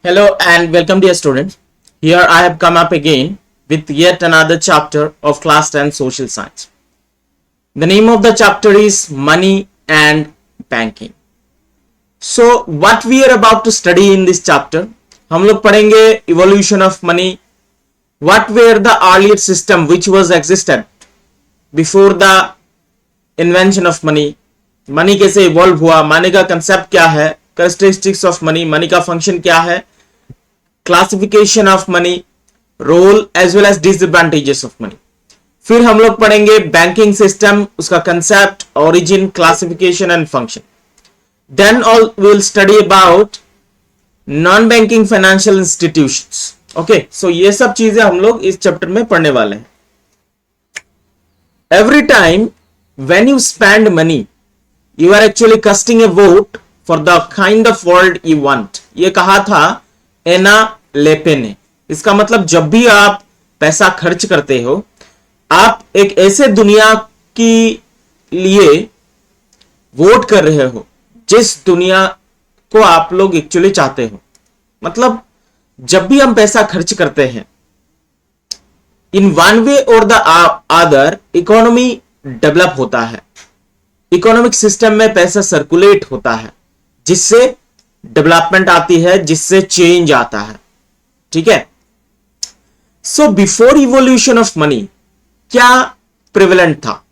Hello and welcome dear students. Here I have come up again with yet another chapter of class 10 social science. The name of the chapter is money and banking. So what we are about to study in this chapter, हम लोग पढ़ेंगे evolution of money, what were the earlier system which was existed before the invention of money, money कैसे evolve हुआ, money का concept क्या है, characteristics of money, money का function क्या है, classification of money, role as well as disadvantages of money. फिर हम लोग पढ़ेंगे बैंकिंग सिस्टम, उसका concept, origin, classification and function. Then all will study about non banking financial institutions. Okay, so ये सब चीजें हम लोग इस चैप्टर में पढ़ने वाले हैं. Every time when you spend money you are actually casting a vote for the kind of world you want. ये कहा था एना लेपे ने. इसका मतलब जब भी आप पैसा खर्च करते हो आप एक ऐसे दुनिया के लिए वोट कर रहे हो जिस दुनिया को आप लोग एक्चुअली चाहते हो. मतलब जब भी हम पैसा खर्च करते हैं इन वन वे और द अदर इकोनॉमी डेवलप होता है, इकोनॉमिक सिस्टम में पैसा सर्कुलेट होता है जिससे डेवलपमेंट आती है, जिससे चेंज आता है. ठीक है. So before evolution of money क्या प्रेवलेंट था?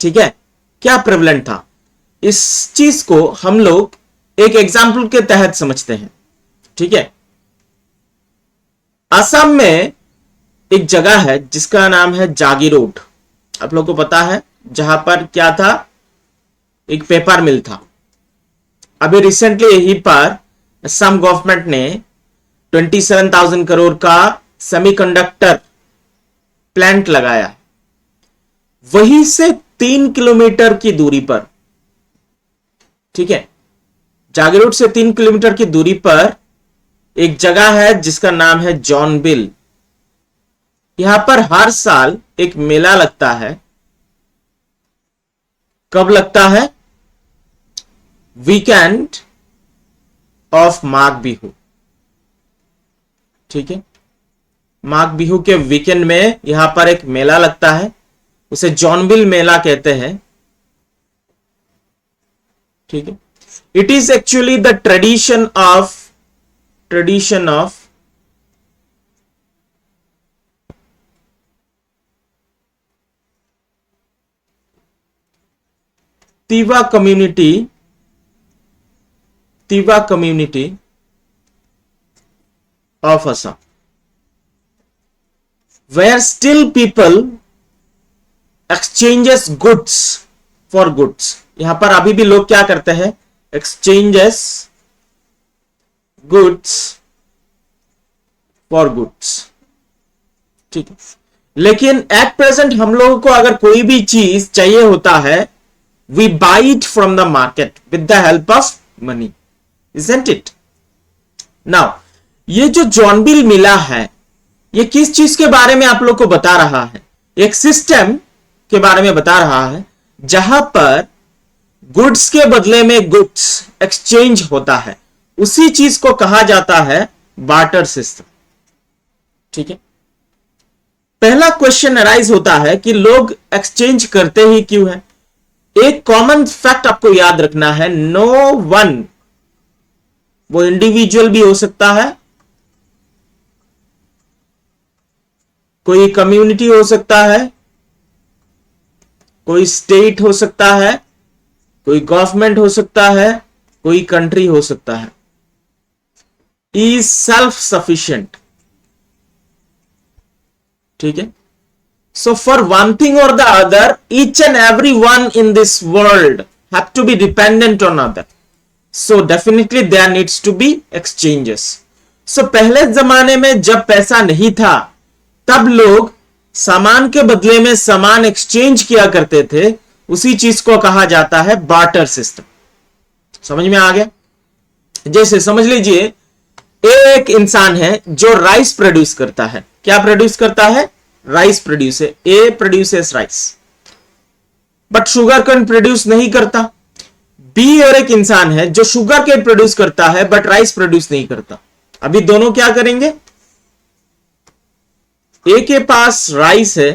ठीक है, क्या प्रेवलेंट था इस चीज को हम लोग एक एग्जाम्पल के तहत समझते हैं. ठीक है. असम में एक जगह है जिसका नाम है जागीरोड. आप लोगों को पता है जहां पर क्या था, एक पेपर मिल था. अभी रिसेंटली यहीं पर असम गवर्नमेंट ने 27,000 करोड़ का सेमीकंडक्टर प्लांट लगाया. वहीं से 3 किलोमीटर की दूरी पर, ठीक है, जागीरोड से 3 किलोमीटर की दूरी पर एक जगह है जिसका नाम है जॉनबिल. यहां पर हर साल एक मेला लगता है. कब लगता है? Weekend of Magh Bihu. ठीक है, माघ बिहू के वीकेंड में यहां पर एक मेला लगता है, उसे जॉनबिल मेला कहते हैं. ठीक है. It is actually the tradition of Tiwa community of Assam, where still people exchanges goods for goods. यहां पर अभी भी लोग क्या करते हैं? exchanges goods for goods. ठीक है. लेकिन एट प्रेजेंट हम लोगों को अगर कोई भी चीज चाहिए होता है we buy it from the market with the help of money, isn't it? Now ये जो जॉनबिल मिला है ये किस चीज के बारे में आप लोग को बता रहा है? एक सिस्टम के बारे में बता रहा है जहां पर गुड्स के बदले में गुड्स एक्सचेंज होता है. उसी चीज को कहा जाता है बार्टर सिस्टम. ठीक है. पहला क्वेश्चन अराइज होता है कि लोग एक्सचेंज करते ही क्यों है? एक कॉमन फैक्ट आपको याद रखना है, नो वन, वो इंडिविजुअल भी हो सकता है, कोई कम्युनिटी हो सकता है, कोई स्टेट हो सकता है, कोई गवर्नमेंट हो सकता है, कोई कंट्री हो सकता है, इज सेल्फ सफिशिएंट. ठीक है. So for one thing or the other, each and every one in this world have to be dependent on other. So definitely there needs to be exchanges. So पहले जमाने में जब पैसा नहीं था तब लोग सामान के बदले में सामान एक्सचेंज किया करते थे. उसी चीज को कहा जाता है बार्टर सिस्टम. समझ में आ गया? जैसे समझ लीजिए एक इंसान है जो राइस प्रोड्यूस करता है. क्या प्रोड्यूस करता है? Rice produce. A produces rice but sugar cane produce नहीं करता. बी और एक इंसान है जो शुगर केन प्रोड्यूस करता है बट राइस प्रोड्यूस नहीं करता. अभी दोनों क्या करेंगे, ए के पास राइस है,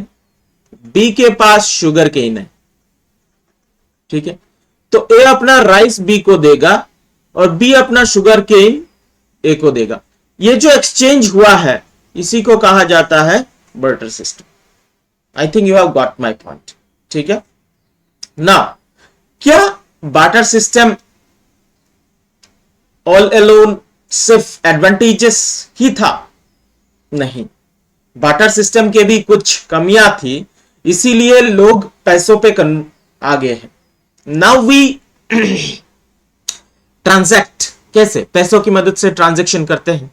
बी के पास शुगर केन है, ठीक है। तो ए अपना राइस बी को देगा और बी अपना शुगर केन ए को देगा। ये जो एक्सचेंज हुआ है इसी को कहा जाता है barter system. I think you have got my point, ठीक है ना। क्या बार्टर सिस्टम ऑल अलोन सिर्फ एडवांटेजेस ही था? नहीं, बार्टर सिस्टम के भी कुछ कमियां थी, इसीलिए लोग पैसों पे आगे हैं। नाउ वी ट्रांजैक्ट, कैसे पैसों की मदद से ट्रांजैक्शन करते हैं।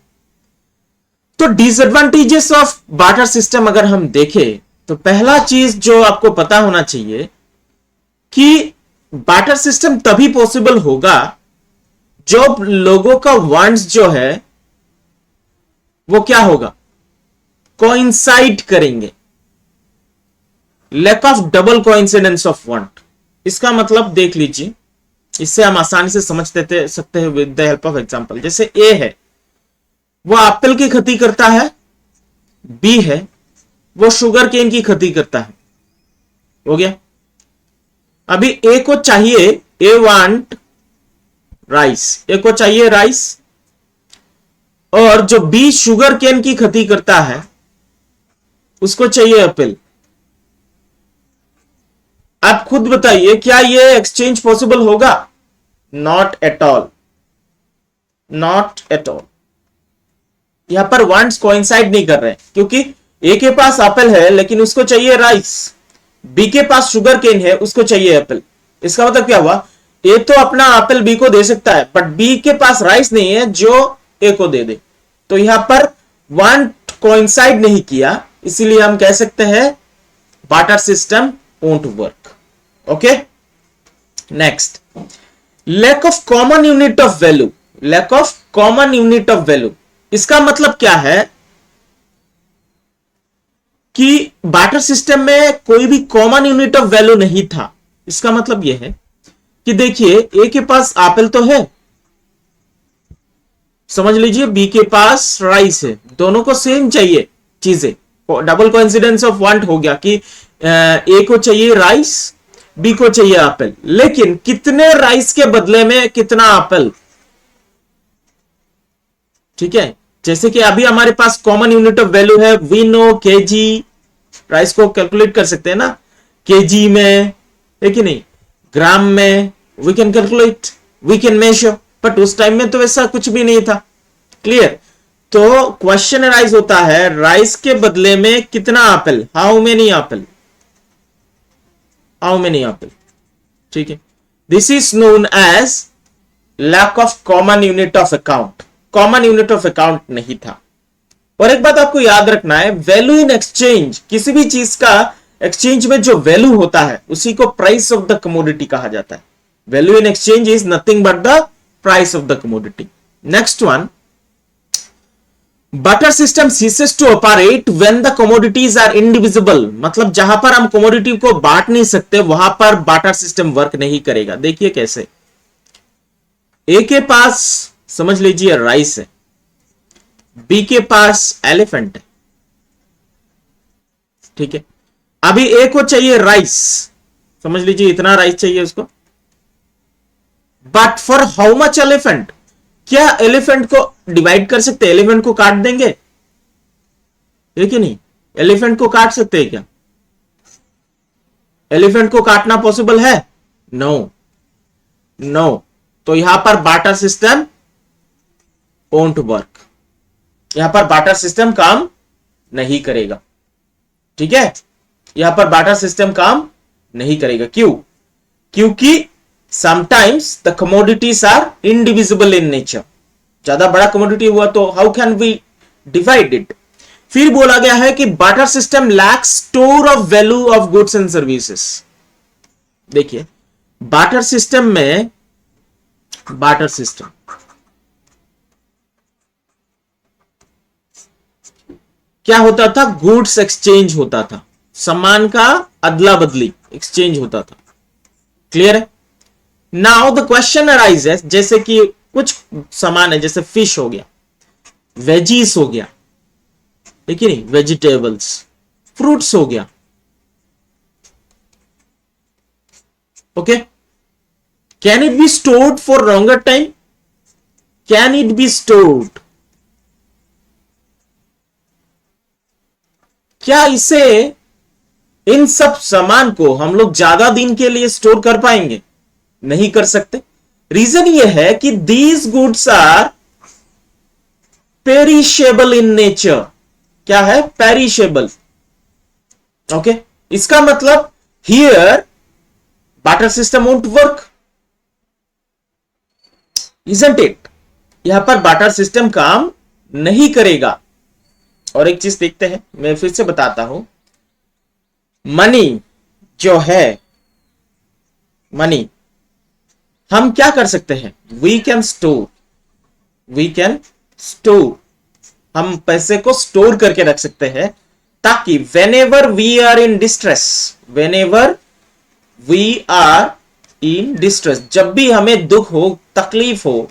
तो डिसएडवांटेजेस ऑफ बार्टर सिस्टम अगर हम देखें तो पहला चीज जो आपको पता होना चाहिए कि बार्टर सिस्टम तभी पॉसिबल होगा जब लोगों का वांट्स जो है वो क्या होगा, कोइंसाइड करेंगे। Lack of double coincidence of want, इसका मतलब देख लीजिए, इससे हम आसानी से समझ सकते हैं with the help of example. जैसे ए है वो एप्पल की खेती करता है, बी है वो शुगर केन की खेती करता है, हो गया। अभी ए को चाहिए, ए वांट राइस, ए को चाहिए राइस, और जो बी शुगर केन की खेती करता है उसको चाहिए एप्पल। आप खुद बताइए क्या ये एक्सचेंज पॉसिबल होगा? Not at all, not at all. यहां पर वांट्स कोइंसाइड नहीं कर रहे हैं, क्योंकि ए के पास एप्पल है लेकिन उसको चाहिए राइस, बी के पास शुगर केन है उसको चाहिए एप्पल। इसका मतलब क्या हुआ, ए तो अपना एप्पल बी को दे सकता है बट बी के पास राइस नहीं है जो ए को दे दे। तो यहां पर वांट कोइंसाइड नहीं किया, इसीलिए हम कह सकते हैं barter system won't work. Okay, next, lack of common unit of value. Lack of common unit of value, इसका मतलब क्या है कि बार्टर सिस्टम में कोई भी कॉमन यूनिट ऑफ वैल्यू नहीं था। इसका मतलब यह है कि देखिए ए के पास एप्पल तो है, समझ लीजिए बी के पास राइस है, दोनों को सेम चाहिए चीजें, डबल कोइंसिडेंस ऑफ वांट हो गया कि ए को चाहिए राइस, बी को चाहिए एप्पल, लेकिन कितने राइस के बदले में कितना एप्पल, ठीक है। जैसे कि अभी हमारे पास कॉमन यूनिट ऑफ वैल्यू है, वी नो केजी, राइस को कैलकुलेट कर सकते हैं ना केजी में, है कि नहीं, ग्राम में, we can calculate, we can measure, but उस टाइम में तो वैसा कुछ भी नहीं था। क्लियर? तो क्वेश्चन राइज होता है राइस के बदले में कितना apple, how many apple, how many apple, ठीक है। This is known as lack of common unit of account. Common unit of account नहीं था। और एक बात आपको याद रखना है, वैल्यू इन एक्सचेंज, किसी भी चीज का एक्सचेंज में जो वैल्यू होता है उसी को प्राइस ऑफ द कमोडिटी कहा जाता है। Value in exchange is nothing but the price of the commodity. Next one, barter system ceases to operate when the commodities are indivisible. मतलब जहां पर हम कमोडिटी को बांट नहीं सकते वहां पर बार्टर सिस्टम वर्क नहीं करेगा। देखिए कैसे, ए के पास समझ लीजिए राइस है, बी के पास एलिफेंट है, ठीक है। अभी ए को चाहिए राइस, समझ लीजिए इतना राइस चाहिए उसको, but for how much elephant, क्या एलिफेंट को डिवाइड कर सकते हैं, एलिफेंट को काट देंगे, है कि नहीं, एलिफेंट को काट सकते हैं क्या, एलिफेंट को काटना पॉसिबल है? No, no. तो यहां पर बार्टर सिस्टम वोंट वर्क, यहां पर बार्टर सिस्टम काम नहीं करेगा, ठीक है। यहां पर बार्टर सिस्टम काम नहीं करेगा, क्यों? क्योंकि sometimes the commodities are indivisible in nature. ज्यादा बड़ा कमोडिटी हुआ तो how can we divide it. फिर बोला गया है कि barter system lacks store of value of goods and services. देखिए बार्टर सिस्टम में, बार्टर सिस्टम क्या होता था, गुड्स एक्सचेंज होता था, सामान का अदला बदली एक्सचेंज होता था। क्लियर है? नाउ द क्वेश्चन अराइजेस, जैसे कि कुछ सामान है जैसे फिश हो गया, वेजीज हो गया, ठीक है नहीं, वेजिटेबल्स, फ्रूट्स हो गया। Okay, can it be stored for longer time? Can it be stored? क्या इसे, इन सब सामान को हम लोग ज्यादा दिन के लिए स्टोर कर पाएंगे? नहीं कर सकते। रीजन ये है कि these goods are perishable in nature. क्या है? पेरिशेबल। ओके, इसका मतलब here barter system won't work, isn't it? यहां पर बाटर सिस्टम काम नहीं करेगा। और एक चीज देखते हैं, मैं फिर से बताता हूं, मनी जो है, मनी हम क्या कर सकते हैं? We can store, we can store, हम पैसे को स्टोर करके रख सकते हैं, ताकि whenever we are in distress, whenever we are in distress, जब भी हमें दुख हो, तकलीफ हो,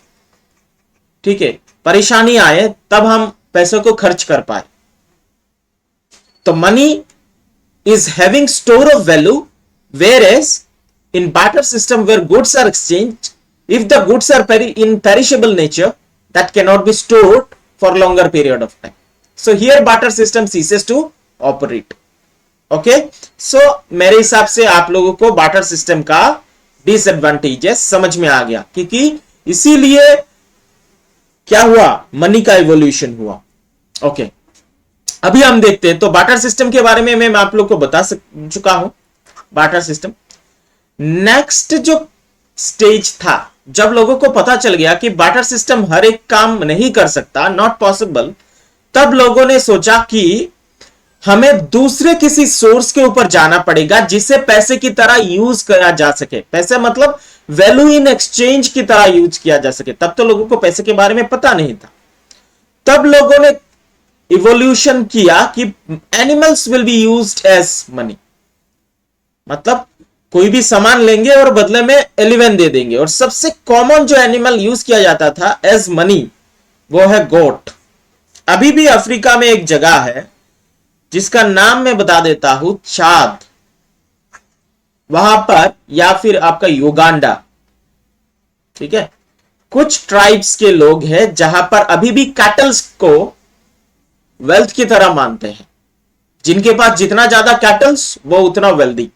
ठीक है, परेशानी आए, तब हम पैसों को खर्च कर पाए। तो money is having store of value, whereas in barter system where goods are exchanged, if the goods are in perishable nature, that cannot be stored for longer period of time. So here barter system ceases to operate. Okay, so मेरे हिसाब से आप लोगों को barter system का disadvantages समझ में आ गया, क्योंकि इसीलिए क्या हुआ, मनी का इवोल्यूशन हुआ। ओके, अभी हम देखते हैं, तो बार्टर सिस्टम के बारे में मैं आप लोग को बता चुका हूं, बार्टर सिस्टम। नेक्स्ट जो स्टेज था, जब लोगों को पता चल गया कि बार्टर सिस्टम हर एक काम नहीं कर सकता, नॉट पॉसिबल, तब लोगों ने सोचा कि हमें दूसरे किसी सोर्स के ऊपर जाना पड़ेगा जिसे पैसे की तरह यूज किया जा सके। पैसे मतलब वैल्यू इन एक्सचेंज की तरह यूज किया जा सके। तब तो लोगों को पैसे के बारे में पता नहीं था। तब लोगों ने इवोल्यूशन किया कि animals will be used as money, मतलब कोई भी सामान लेंगे और बदले में एलिवेन दे देंगे। और सबसे कॉमन जो एनिमल यूज किया जाता था एज मनी, वो है गोट। अभी भी अफ्रीका में एक जगह है जिसका नाम मैं बता देता हूं, चाद, वहां पर, या फिर आपका युगांडा, ठीक है, कुछ ट्राइब्स के लोग हैं जहां पर अभी भी कैटल्स को वेल्थ की तरह मानते हैं। जिनके पास जितना ज्यादा कैटल्स, वो उतना वेल्दी।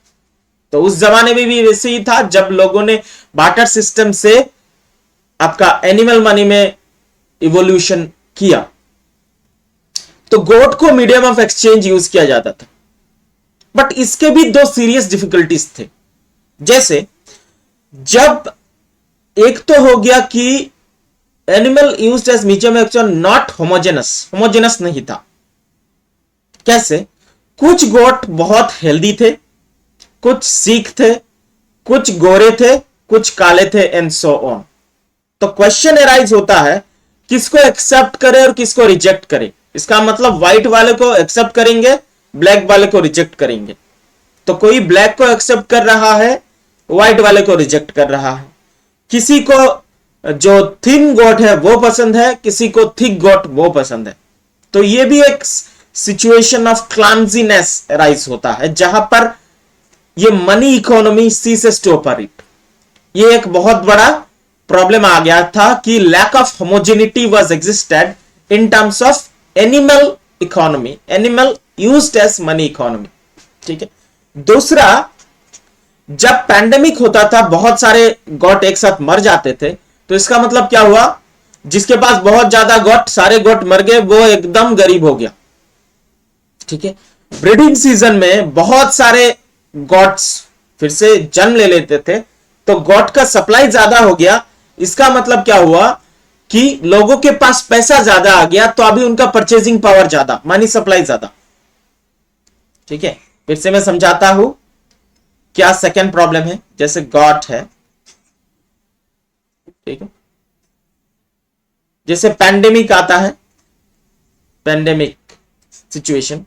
तो उस जमाने में भी वैसे ही था, जब लोगों ने बार्टर सिस्टम से आपका एनिमल मनी में इवोल्यूशन किया, तो गोट को मीडियम ऑफ एक्सचेंज यूज किया जाता था। बट इसके भी दो सीरियस डिफिकल्टीज थे। जैसे, जब एक तो हो गया कि animal used as medium of exchange not homogeneous नहीं था। कैसे? कुछ गोट बहुत हेल्दी थे, कुछ सिख थे, कुछ गोरे थे, कुछ काले थे, एंड सो ऑन। तो क्वेश्चन एराइज होता है, किसको एक्सेप्ट करे और किसको रिजेक्ट करे। इसका मतलब व्हाइट वाले को एक्सेप्ट करेंगे, ब्लैक वाले को रिजेक्ट करेंगे। तो कोई ब्लैक को एक्सेप्ट कर रहा है, व्हाइट वाले को रिजेक्ट कर रहा है। किसी को जो थिन गोट है वो पसंद है, किसी को थिक गोट वो पसंद है। तो ये भी एक सिचुएशन ऑफ क्लामजीनेस राइज होता है, जहां पर ये money economy ceases to operate. ये एक बहुत बड़ा प्रॉब्लम आ गया था कि lack of homogeneity was existed in terms of animal economy, animal used as money economy. ठीक है। दूसरा, जब पैंडेमिक होता था, बहुत सारे गोट एक साथ मर जाते थे, तो इसका मतलब क्या हुआ, जिसके पास बहुत ज्यादा गोट, सारे गोट मर गए, वो एकदम गरीब हो गया। ठीक है। ब्रीडिंग सीजन में बहुत सारे गोट्स फिर से जन्म ले लेते थे, तो गोट का सप्लाई ज्यादा हो गया। इसका मतलब क्या हुआ कि लोगों के पास पैसा ज्यादा आ गया, तो अभी उनका परचेजिंग पावर ज्यादा, मनी सप्लाई ज्यादा। ठीक है, फिर से मैं समझाता हूं क्या सेकेंड प्रॉब्लम है। जैसे गॉट है, ठीक है, जैसे पैंडेमिक आता है, pandemic situation,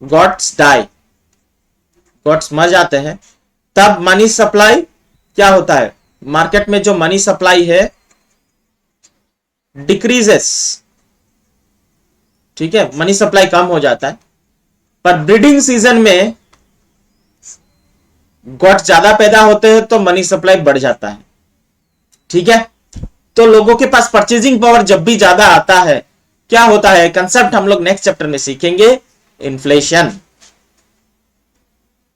goats die, goats मर जाते हैं, तब मनी सप्लाई क्या होता है, मार्केट में जो मनी सप्लाई है डिक्रीजेस, ठीक है, मनी सप्लाई कम हो जाता है। पर ब्रीडिंग सीजन में गॉट ज्यादा पैदा होते हैं तो मनी सप्लाई बढ़ जाता है। ठीक है, तो लोगों के पास परचेजिंग पावर जब भी ज्यादा आता है, क्या होता है, कंसेप्ट हम लोग नेक्स्ट चैप्टर में सीखेंगे, इन्फ्लेशन।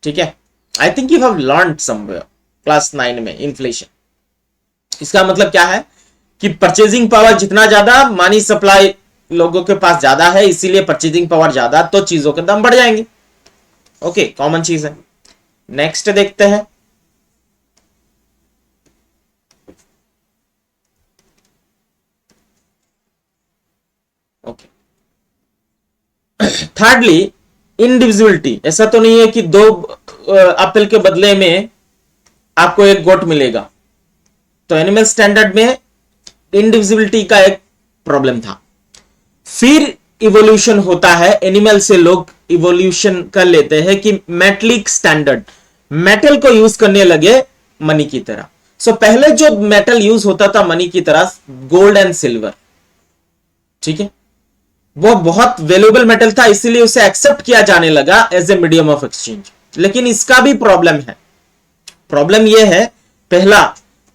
ठीक है, I think you have learned somewhere class 9 में इन्फ्लेशन। इसका मतलब क्या है कि परचेजिंग पावर जितना ज्यादा, मनी सप्लाई लोगों के पास ज्यादा है, इसीलिए परचेजिंग पावर ज्यादा, तो चीजों के दाम बढ़ जाएंगे। ओके, कॉमन चीज है। नेक्स्ट देखते हैं, ओके, थर्डली इंडिविजुअलिटी। ऐसा तो नहीं है कि 2 एप्पल के बदले में आपको 1 गोट मिलेगा। तो एनिमल स्टैंडर्ड में इंडिविजुअलिटी का एक प्रॉब्लम था। फिर इवोल्यूशन होता है, एनिमल से लोग इवोल्यूशन कर लेते हैं कि मेटलिक स्टैंडर्ड, मेटल को यूज करने लगे मनी की तरह। सो पहले जो मेटल यूज होता था मनी की तरह, गोल्ड एंड सिल्वर, ठीक है, वो बहुत वैल्यूएबल मेटल था, इसीलिए उसे एक्सेप्ट किया जाने लगा as a medium of exchange. लेकिन इसका भी प्रॉब्लम है। प्रॉब्लम यह है, पहला,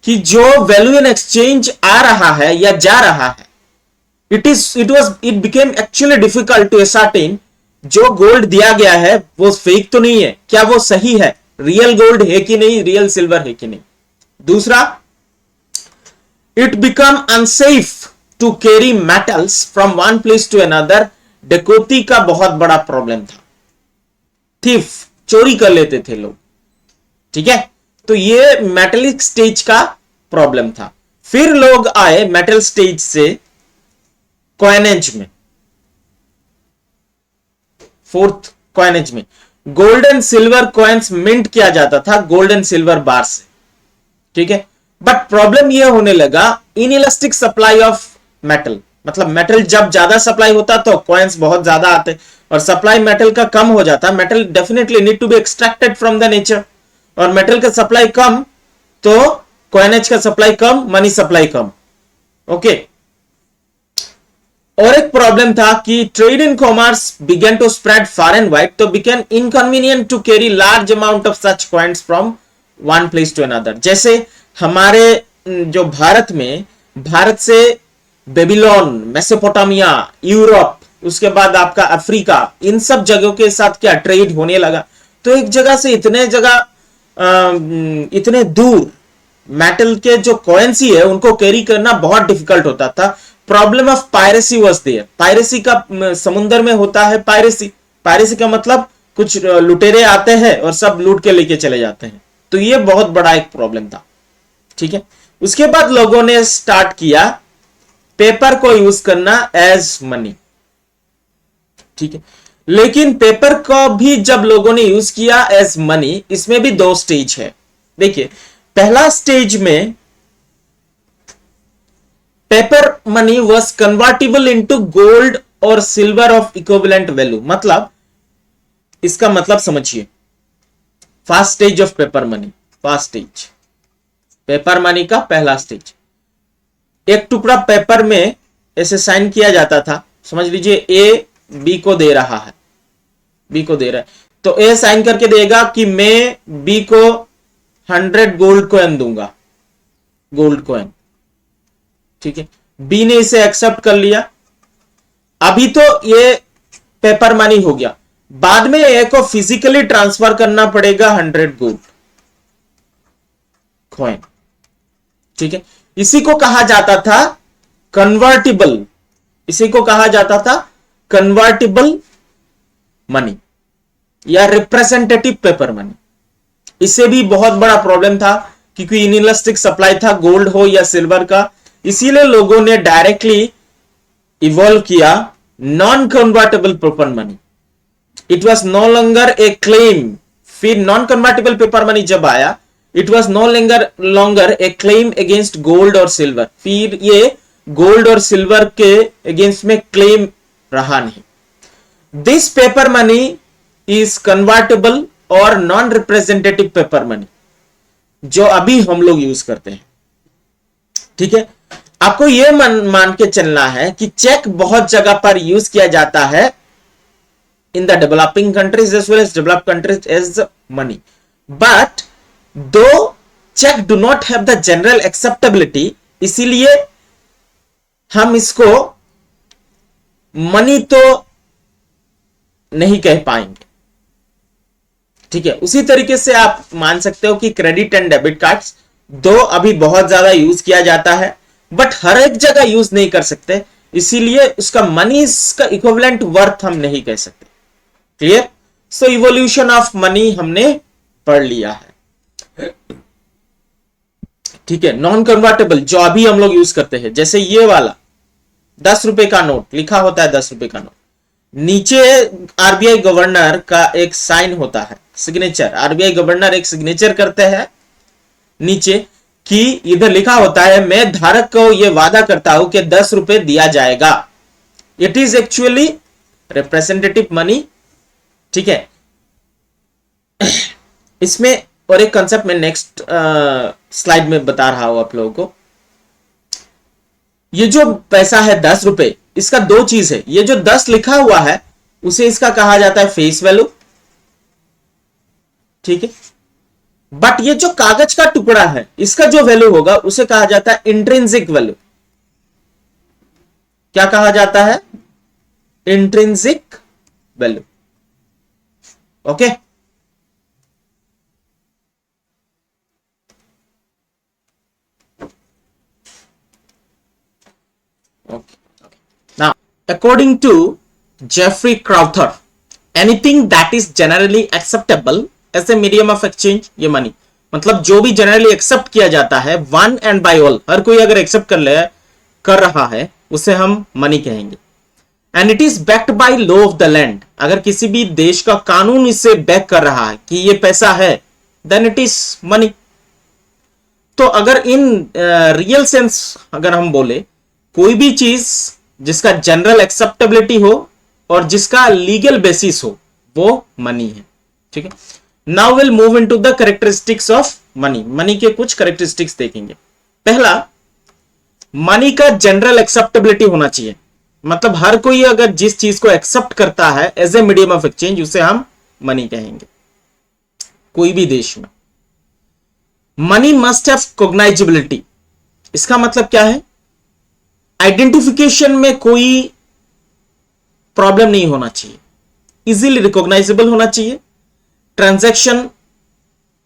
कि जो वैल्यू इन एक्सचेंज आ रहा है या जा रहा है, it became actually difficult to ascertain जो गोल्ड दिया गया है वो फेक तो नहीं है, क्या वो सही है, रियल गोल्ड है कि नहीं, रियल सिल्वर है कि नहीं। दूसरा, it become unsafe to carry metals from one place to another. डकैती का बहुत बड़ा प्रॉब्लम था, थीफ, चोरी कर लेते थे लोग। ठीक है, तो ये मेटलिक स्टेज का प्रॉब्लम था। फिर लोग आए मेटल स्टेज से कॉइनेज में, फोर्थ कॉइनेज में gold and silver coins mint किया जाता था गोल्ड एंड सिल्वर बार से। ठीक है, बट प्रॉब्लम यह होने लगा, इनइलास्टिक सप्लाई ऑफ मेटल, मतलब मेटल जब ज्यादा सप्लाई होता तो कॉइन्स बहुत ज्यादा आते, और सप्लाई मेटल का कम हो जाता, metal definitely need to be extracted from the nature, और मेटल का सप्लाई कम तो कॉइनेज का सप्लाई कम, मनी सप्लाई कम। ओके, और एक प्रॉब्लम था कि trade in commerce began to spread far and wide, तो became inconvenient to carry large amount of such coins from one place to another. जैसे हमारे जो भारत में, भारत से बेबीलोन, मेसोपोटामिया, यूरोप, उसके बाद आपका अफ्रीका, इन सब जगहों के साथ क्या ट्रेड होने लगा, तो एक जगह से इतने दूर मेटल के जो करेंसी है उनको कैरी करना बहुत डिफिकल्ट होता था। Problem of piracy was there. Piracy का, समुद्र में होता है पायरेसी, पायरेसी का मतलब कुछ लुटेरे आते हैं और सब लूट के लेके चले जाते हैं, तो ये बहुत बड़ा एक प्रॉब्लम था। ठीक है, उसके बाद लोगों ने स्टार्ट किया पेपर को यूज करना एज मनी। ठीक है, लेकिन पेपर को भी जब लोगों ने यूज किया एज मनी, इसमें भी 2 स्टेज है। देखिए, पहला स्टेज में paper money was convertible into gold और सिल्वर ऑफ इक्विवेलेंट वैल्यू। मतलब इसका मतलब समझिए, first stage of paper money, first stage paper money का पहला स्टेज, एक टुकड़ा पेपर में ऐसे साइन किया जाता था, समझ लीजिए ए बी को दे रहा है, बी को दे रहा है, तो ए साइन करके देगा कि मैं बी को 100 गोल्ड कॉइन दूंगा, गोल्ड कॉइन। ठीक है, बी ने इसे एक्सेप्ट कर लिया, अभी तो ये पेपर मनी हो गया, बाद में ए को फिजिकली ट्रांसफर करना पड़ेगा 100 गोल्ड कॉइन। ठीक है, इसी को कहा जाता था कन्वर्टिबल, इसी को कहा जाता था कन्वर्टिबल मनी या रिप्रेजेंटेटिव पेपर मनी। इससे भी बहुत बड़ा प्रॉब्लम था क्योंकि इनइलास्टिक सप्लाई था गोल्ड हो या सिल्वर का, इसीलिए लोगों ने डायरेक्टली इवॉल्व किया non convertible paper money. It was no longer a claim. फिर नॉन कन्वर्टेबल पेपर मनी जब आया, it was no longer a claim against gold और सिल्वर। फिर ये गोल्ड और सिल्वर के अगेंस्ट में क्लेम रहा नहीं। This paper money is convertible और नॉन रिप्रेजेंटेटिव पेपर मनी जो अभी हम लोग यूज करते हैं। ठीक है, आपको ये मान के चलना है कि चेक बहुत जगह पर यूज किया जाता है in the developing countries as well as developed countries as money, but though check do not have the general acceptability, इसीलिए हम इसको मनी तो नहीं कह पाएंगे। ठीक है, उसी तरीके से आप मान सकते हो कि क्रेडिट एंड डेबिट कार्ड्स दो अभी बहुत ज्यादा यूज किया जाता है, बट हर एक जगह यूज नहीं कर सकते, इसीलिए उसका मनी का इक्विवेलेंट वर्थ हम नहीं कह सकते। Clear? So evolution of money हमने पढ़ लिया है। ठीक है, नॉन कन्वर्टेबल जो अभी हम लोग यूज करते हैं, जैसे ये वाला 10 रुपए का नोट लिखा होता है, 10 रुपए का नोट, नीचे आरबीआई गवर्नर का एक साइन होता है, सिग्नेचर। आरबीआई गवर्नर एक सिग्नेचर करते हैं नीचे कि इधर लिखा होता है मैं धारक को यह वादा करता हूं कि 10 रुपए दिया जाएगा। It is actually representative money. ठीक है, इसमें और एक कंसेप्ट में नेक्स्ट स्लाइड में बता रहा हूं आप लोगों को। ये जो पैसा है 10 रुपए, इसका दो चीज है। ये जो 10 लिखा हुआ है उसे इसका कहा जाता है फेस वैल्यू। ठीक है, बट ये जो कागज का टुकड़ा है इसका जो वैल्यू होगा उसे कहा जाता है इंट्रिंसिक वैल्यू। क्या कहा जाता है? Intrinsic value. Okay, now according to Jeffrey Crowther, anything that is generally acceptable as a medium of exchange, ये मनी मतलब जो भी जनरली एक्सेप्ट किया जाता है वन एंड बाय ऑल, हर कोई अगर एक्सेप्ट कर रहा है उसे हम मनी कहेंगे। And it is backed by law of the land, अगर किसी भी देश का कानून इसे बैक कर रहा है कि ये पैसा है, देन इट इज मनी। तो अगर इन रियल सेंस अगर हम बोले, कोई भी चीज जिसका जनरल एक्सेप्टेबिलिटी हो और जिसका लीगल बेसिस हो वो मनी है। ठीक है, now will move into the characteristics of money. Money के कुछ कैरेक्टरिस्टिक्स देखेंगे। पहला, मनी का जनरल एक्सेप्टेबिलिटी होना चाहिए, मतलब हर कोई अगर जिस चीज को एक्सेप्ट करता है as a medium of exchange उसे हम मनी कहेंगे। कोई भी देश में मनी मस्ट हैव कॉग्नाइजेबिलिटी, इसका मतलब क्या है? आइडेंटिफिकेशन में कोई प्रॉब्लम नहीं होना चाहिए, इजीली रिकॉग्नाइजेबल होना चाहिए। ट्रांजैक्शन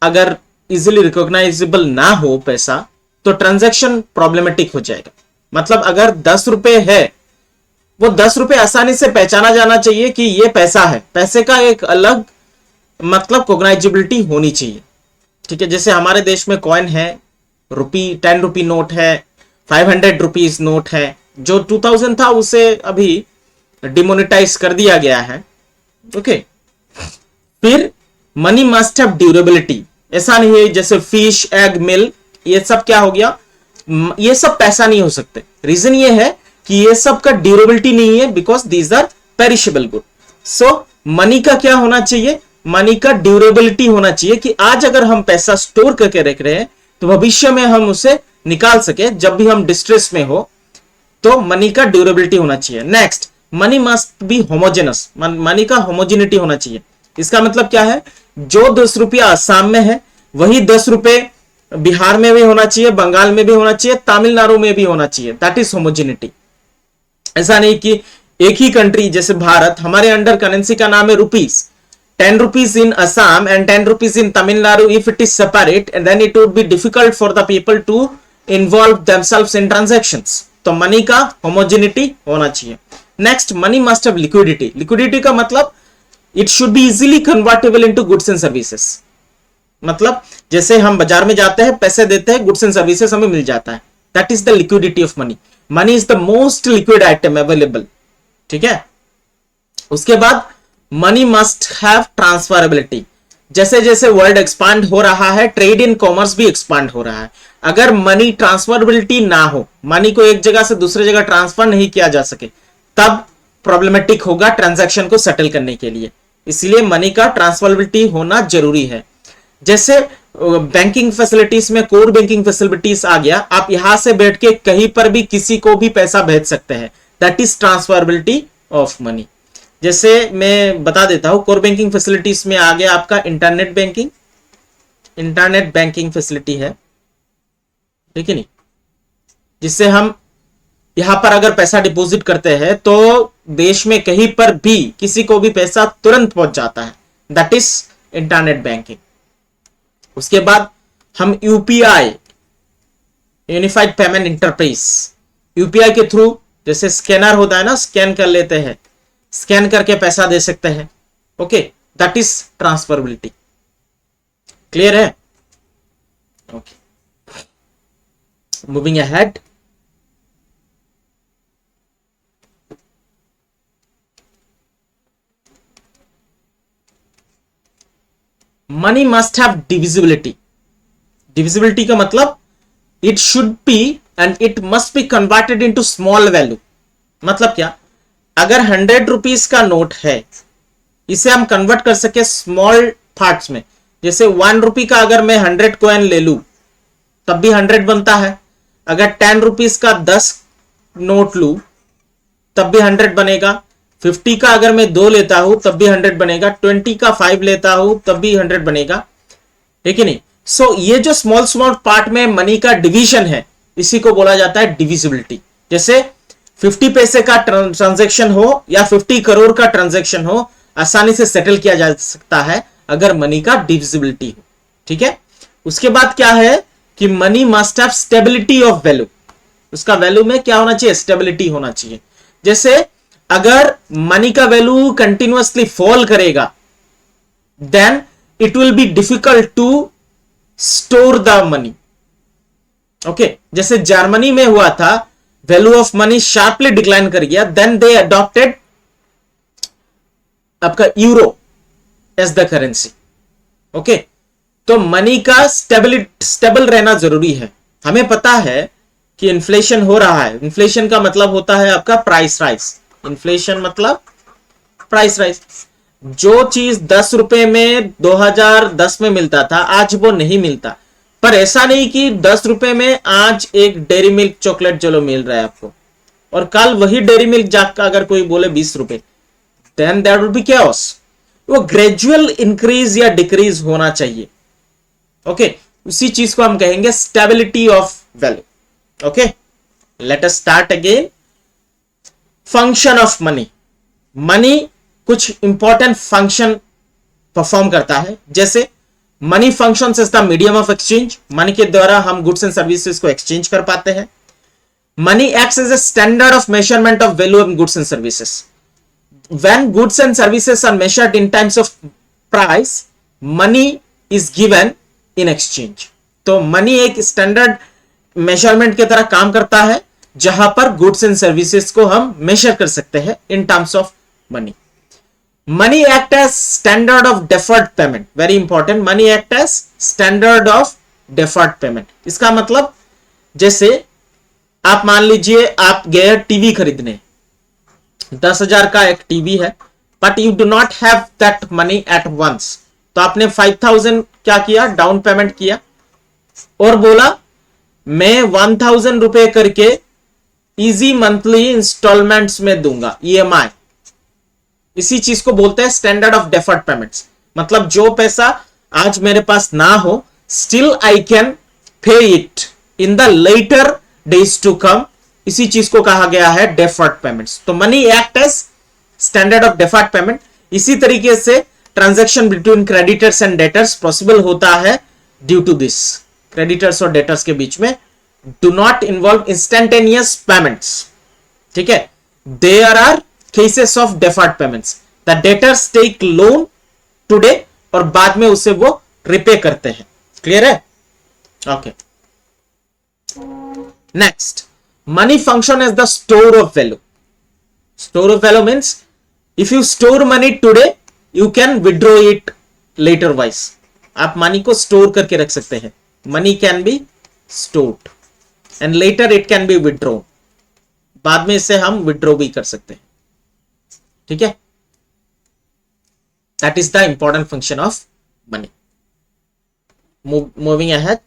अगर इजीली रिकॉग्नाइजेबल ना हो पैसा तो ट्रांजैक्शन प्रॉब्लमेटिक हो जाएगा। मतलब अगर 10 रुपए है, वो 10 रुपए आसानी से पहचाना जाना चाहिए कि ये पैसा है, पैसे का एक अलग मतलब कॉग्नाइजेबिलिटी होनी चाहिए। ठीक है, जैसे हमारे देश में कॉइन है, 10 रुपी नोट है, 500 रुपीज नोट है, जो 2000 था उसे अभी डिमोनेटाइज कर दिया गया है। ओके, फिर मनी मस्ट हैव ड्यूरेबिलिटी, ऐसा नहीं है जैसे फिश, एग, मिल्क, ये सब क्या हो गया, ये सब पैसा नहीं हो सकते। रीजन ये है कि ये सब का ड्यूरेबिलिटी नहीं है, because these are perishable good. So money का क्या होना चाहिए? मनी का ड्यूरेबिलिटी होना चाहिए कि आज अगर हम पैसा स्टोर करके रख रहे हैं तो भविष्य में हम उसे निकाल सके जब भी हम डिस्ट्रेस में हो, तो मनी का ड्यूरेबिलिटी होना चाहिए। Next, money must be homogeneous, money का होमोजेनिटी होना चाहिए। इसका मतलब क्या है? जो 10 रुपया आसाम में है वही 10 रुपए बिहार में भी होना चाहिए, बंगाल में भी होना चाहिए, तमिलनाडु में भी होना चाहिए। That is homogeneity. ऐसा नहीं कि एक ही कंट्री जैसे भारत, हमारे अंडर करेंसी का नाम है rupees, 10 rupees in Assam and 10 rupees in Tamil Nadu, if it is separate, and then it would be difficult for the people to involve themselves in transactions. तो मनी का homogeneity होना चाहिए। Next, money must have liquidity. Liquidity का मतलब it should be easily convertible into goods and services. मतलब जैसे हम बाजार में जाते हैं, पैसे देते हैं, goods and services हमें मिल जाता है। That is the liquidity of money. Money is the most liquid item available. ठीक है, उसके बाद मनी मस्ट हैव ट्रांसफरेबिलिटी। जैसे जैसे वर्ल्ड एक्सपांड हो रहा है, ट्रेड इन कॉमर्स भी एक्सपांड हो रहा है। अगर मनी ट्रांसफरेबिलिटी ना हो, मनी को एक जगह से दूसरी जगह ट्रांसफर नहीं किया जा सके, तब प्रॉब्लमेटिक होगा ट्रांजैक्शन को सेटल करने के लिए। इसलिए मनी का ट्रांसफरेबिलिटी होना जरूरी है। जैसे बैंकिंग फैसिलिटीज में कोर बैंकिंग फैसिलिटीज आ गया, आप यहां से बैठ के कहीं पर भी किसी को भी पैसा भेज सकते हैं, that is transferability of money. जैसे मैं बता देता हूं, कोर बैंकिंग फैसिलिटीज में आ गया आपका internet banking, internet banking facility है, ठीक है नहीं, जिससे हम यहां पर अगर पैसा डिपॉजिट करते हैं तो देश में कहीं पर भी किसी को भी पैसा तुरंत पहुंच जाता है, दैट इज इंटरनेट बैंकिंग। उसके बाद हम UPI, unified payment enterprise, UPI के थ्रू जैसे स्कैनर होता है ना, स्कैन कर लेते हैं, स्कैन करके पैसा दे सकते हैं, okay, that is transferability. Clear है? Okay, moving ahead. Money must have divisibility. Divisibility का मतलब it should be and it must be converted into small value. मतलब क्या, अगर 100 रुपीज का नोट है, इसे हम कन्वर्ट कर सके स्मॉल पार्ट्स में, जैसे 1 रुपी का अगर मैं 100 कॉइन ले लूं तब भी 100 बनता है, अगर 10 रुपीज का 10 नोट लूं तब भी 100 बनेगा, 50 का अगर मैं 2 लेता हूं तब भी 100 बनेगा, 20 का 5 लेता हूं तब भी 100 बनेगा, ठीक है नहीं। सो ये जो स्मॉल स्मॉल पार्ट में मनी का डिवीजन है, इसी को बोला जाता है डिविजिबिलिटी। जैसे 50 पैसे का ट्रांजैक्शन हो या 50 करोड़ का ट्रांजैक्शन हो, आसानी से सेटल किया जा सकता है अगर मनी का डिविजिबिलिटी हो, ठीक है। उसके बाद क्या है कि money must have stability of value. उसका वैल्यू में क्या होना चाहिए? स्टेबिलिटी होना चाहिए। जैसे अगर मनी का वैल्यू कंटिन्यूअसली फॉल करेगा, then it will be difficult to store the money, okay. जैसे जर्मनी में हुआ था, value of money sharply decline कर गया, देन दे अडॉप्टेड आपका euro as the currency, okay. तो मनी का स्टेबल रहना जरूरी है। हमें पता है कि इन्फ्लेशन हो रहा है, इन्फ्लेशन का मतलब होता है आपका प्राइस राइज, इन्फ्लेशन मतलब प्राइस राइज। जो चीज 10 रुपए में 2010 में मिलता था, आज वो नहीं मिलता। पर ऐसा नहीं कि 10 रुपए में आज एक डेयरी मिल्क चॉकलेट चलो मिल रहा है आपको, और कल वही डेयरी मिल्क जाकर अगर कोई बोले 20 रुपए, then that will be chaos। वो ग्रेजुअल इंक्रीज या डिक्रीज होना चाहिए, ओके। उसी चीज को हम कहेंगे stability of value, okay. Let us start again. Function of money. Money कुछ इंपॉर्टेंट फंक्शन परफॉर्म करता है। जैसे money functions as the medium of exchange, money के द्वारा हम गुड्स एंड सर्विसेज को एक्सचेंज कर पाते हैं। Money acts as a standard of measurement of value of goods and services. when goods and services are measured in terms of price, money is given in exchange। तो money एक standard measurement की तरह काम करता है, जहां पर goods and services को हम मेजर कर सकते हैं in terms of money. Money act as standard of deferred payment, very important. Money act as standard of deferred payment. इसका मतलब जैसे आप मान लीजिए आप गए टीवी खरीदने, 10,000 का एक टीवी है, but you do not have that money at once, तो आपने 5,000 क्या किया? डाउन पेमेंट किया, और बोला मैं 1,000 रुपए करके इजी मंथली इंस्टॉलमेंट्स में दूंगा, ईएमआई। इसी चीज को बोलते हैं स्टैंडर्ड ऑफ डेफर्ड पेमेंट्स। मतलब जो पैसा आज मेरे पास ना हो, still I can pay it in the later days to come. इसी चीज को कहा गया है डेफर्ड पेमेंट्स। तो money act as standard of deferred payment. इसी तरीके से transaction between creditors and debtors possible होता है ड्यू टू दिस। क्रेडिटर्स और डेटर्स के बीच में do not involve instantaneous payments, ठीक है। There are cases of deferred payments, the debtors take loan today और बाद में उसे वो रिपे करते हैं। क्लियर है? Okay. Next, money function as the store of value। store of value means if you store money today you can withdraw it later wise। आप money को स्टोर करके रख सकते हैं। money can be stored and later it can be withdrawn। बाद में इसे हम withdraw भी कर सकते हैं, ठीक है। that is the important function of money। Moving ahead,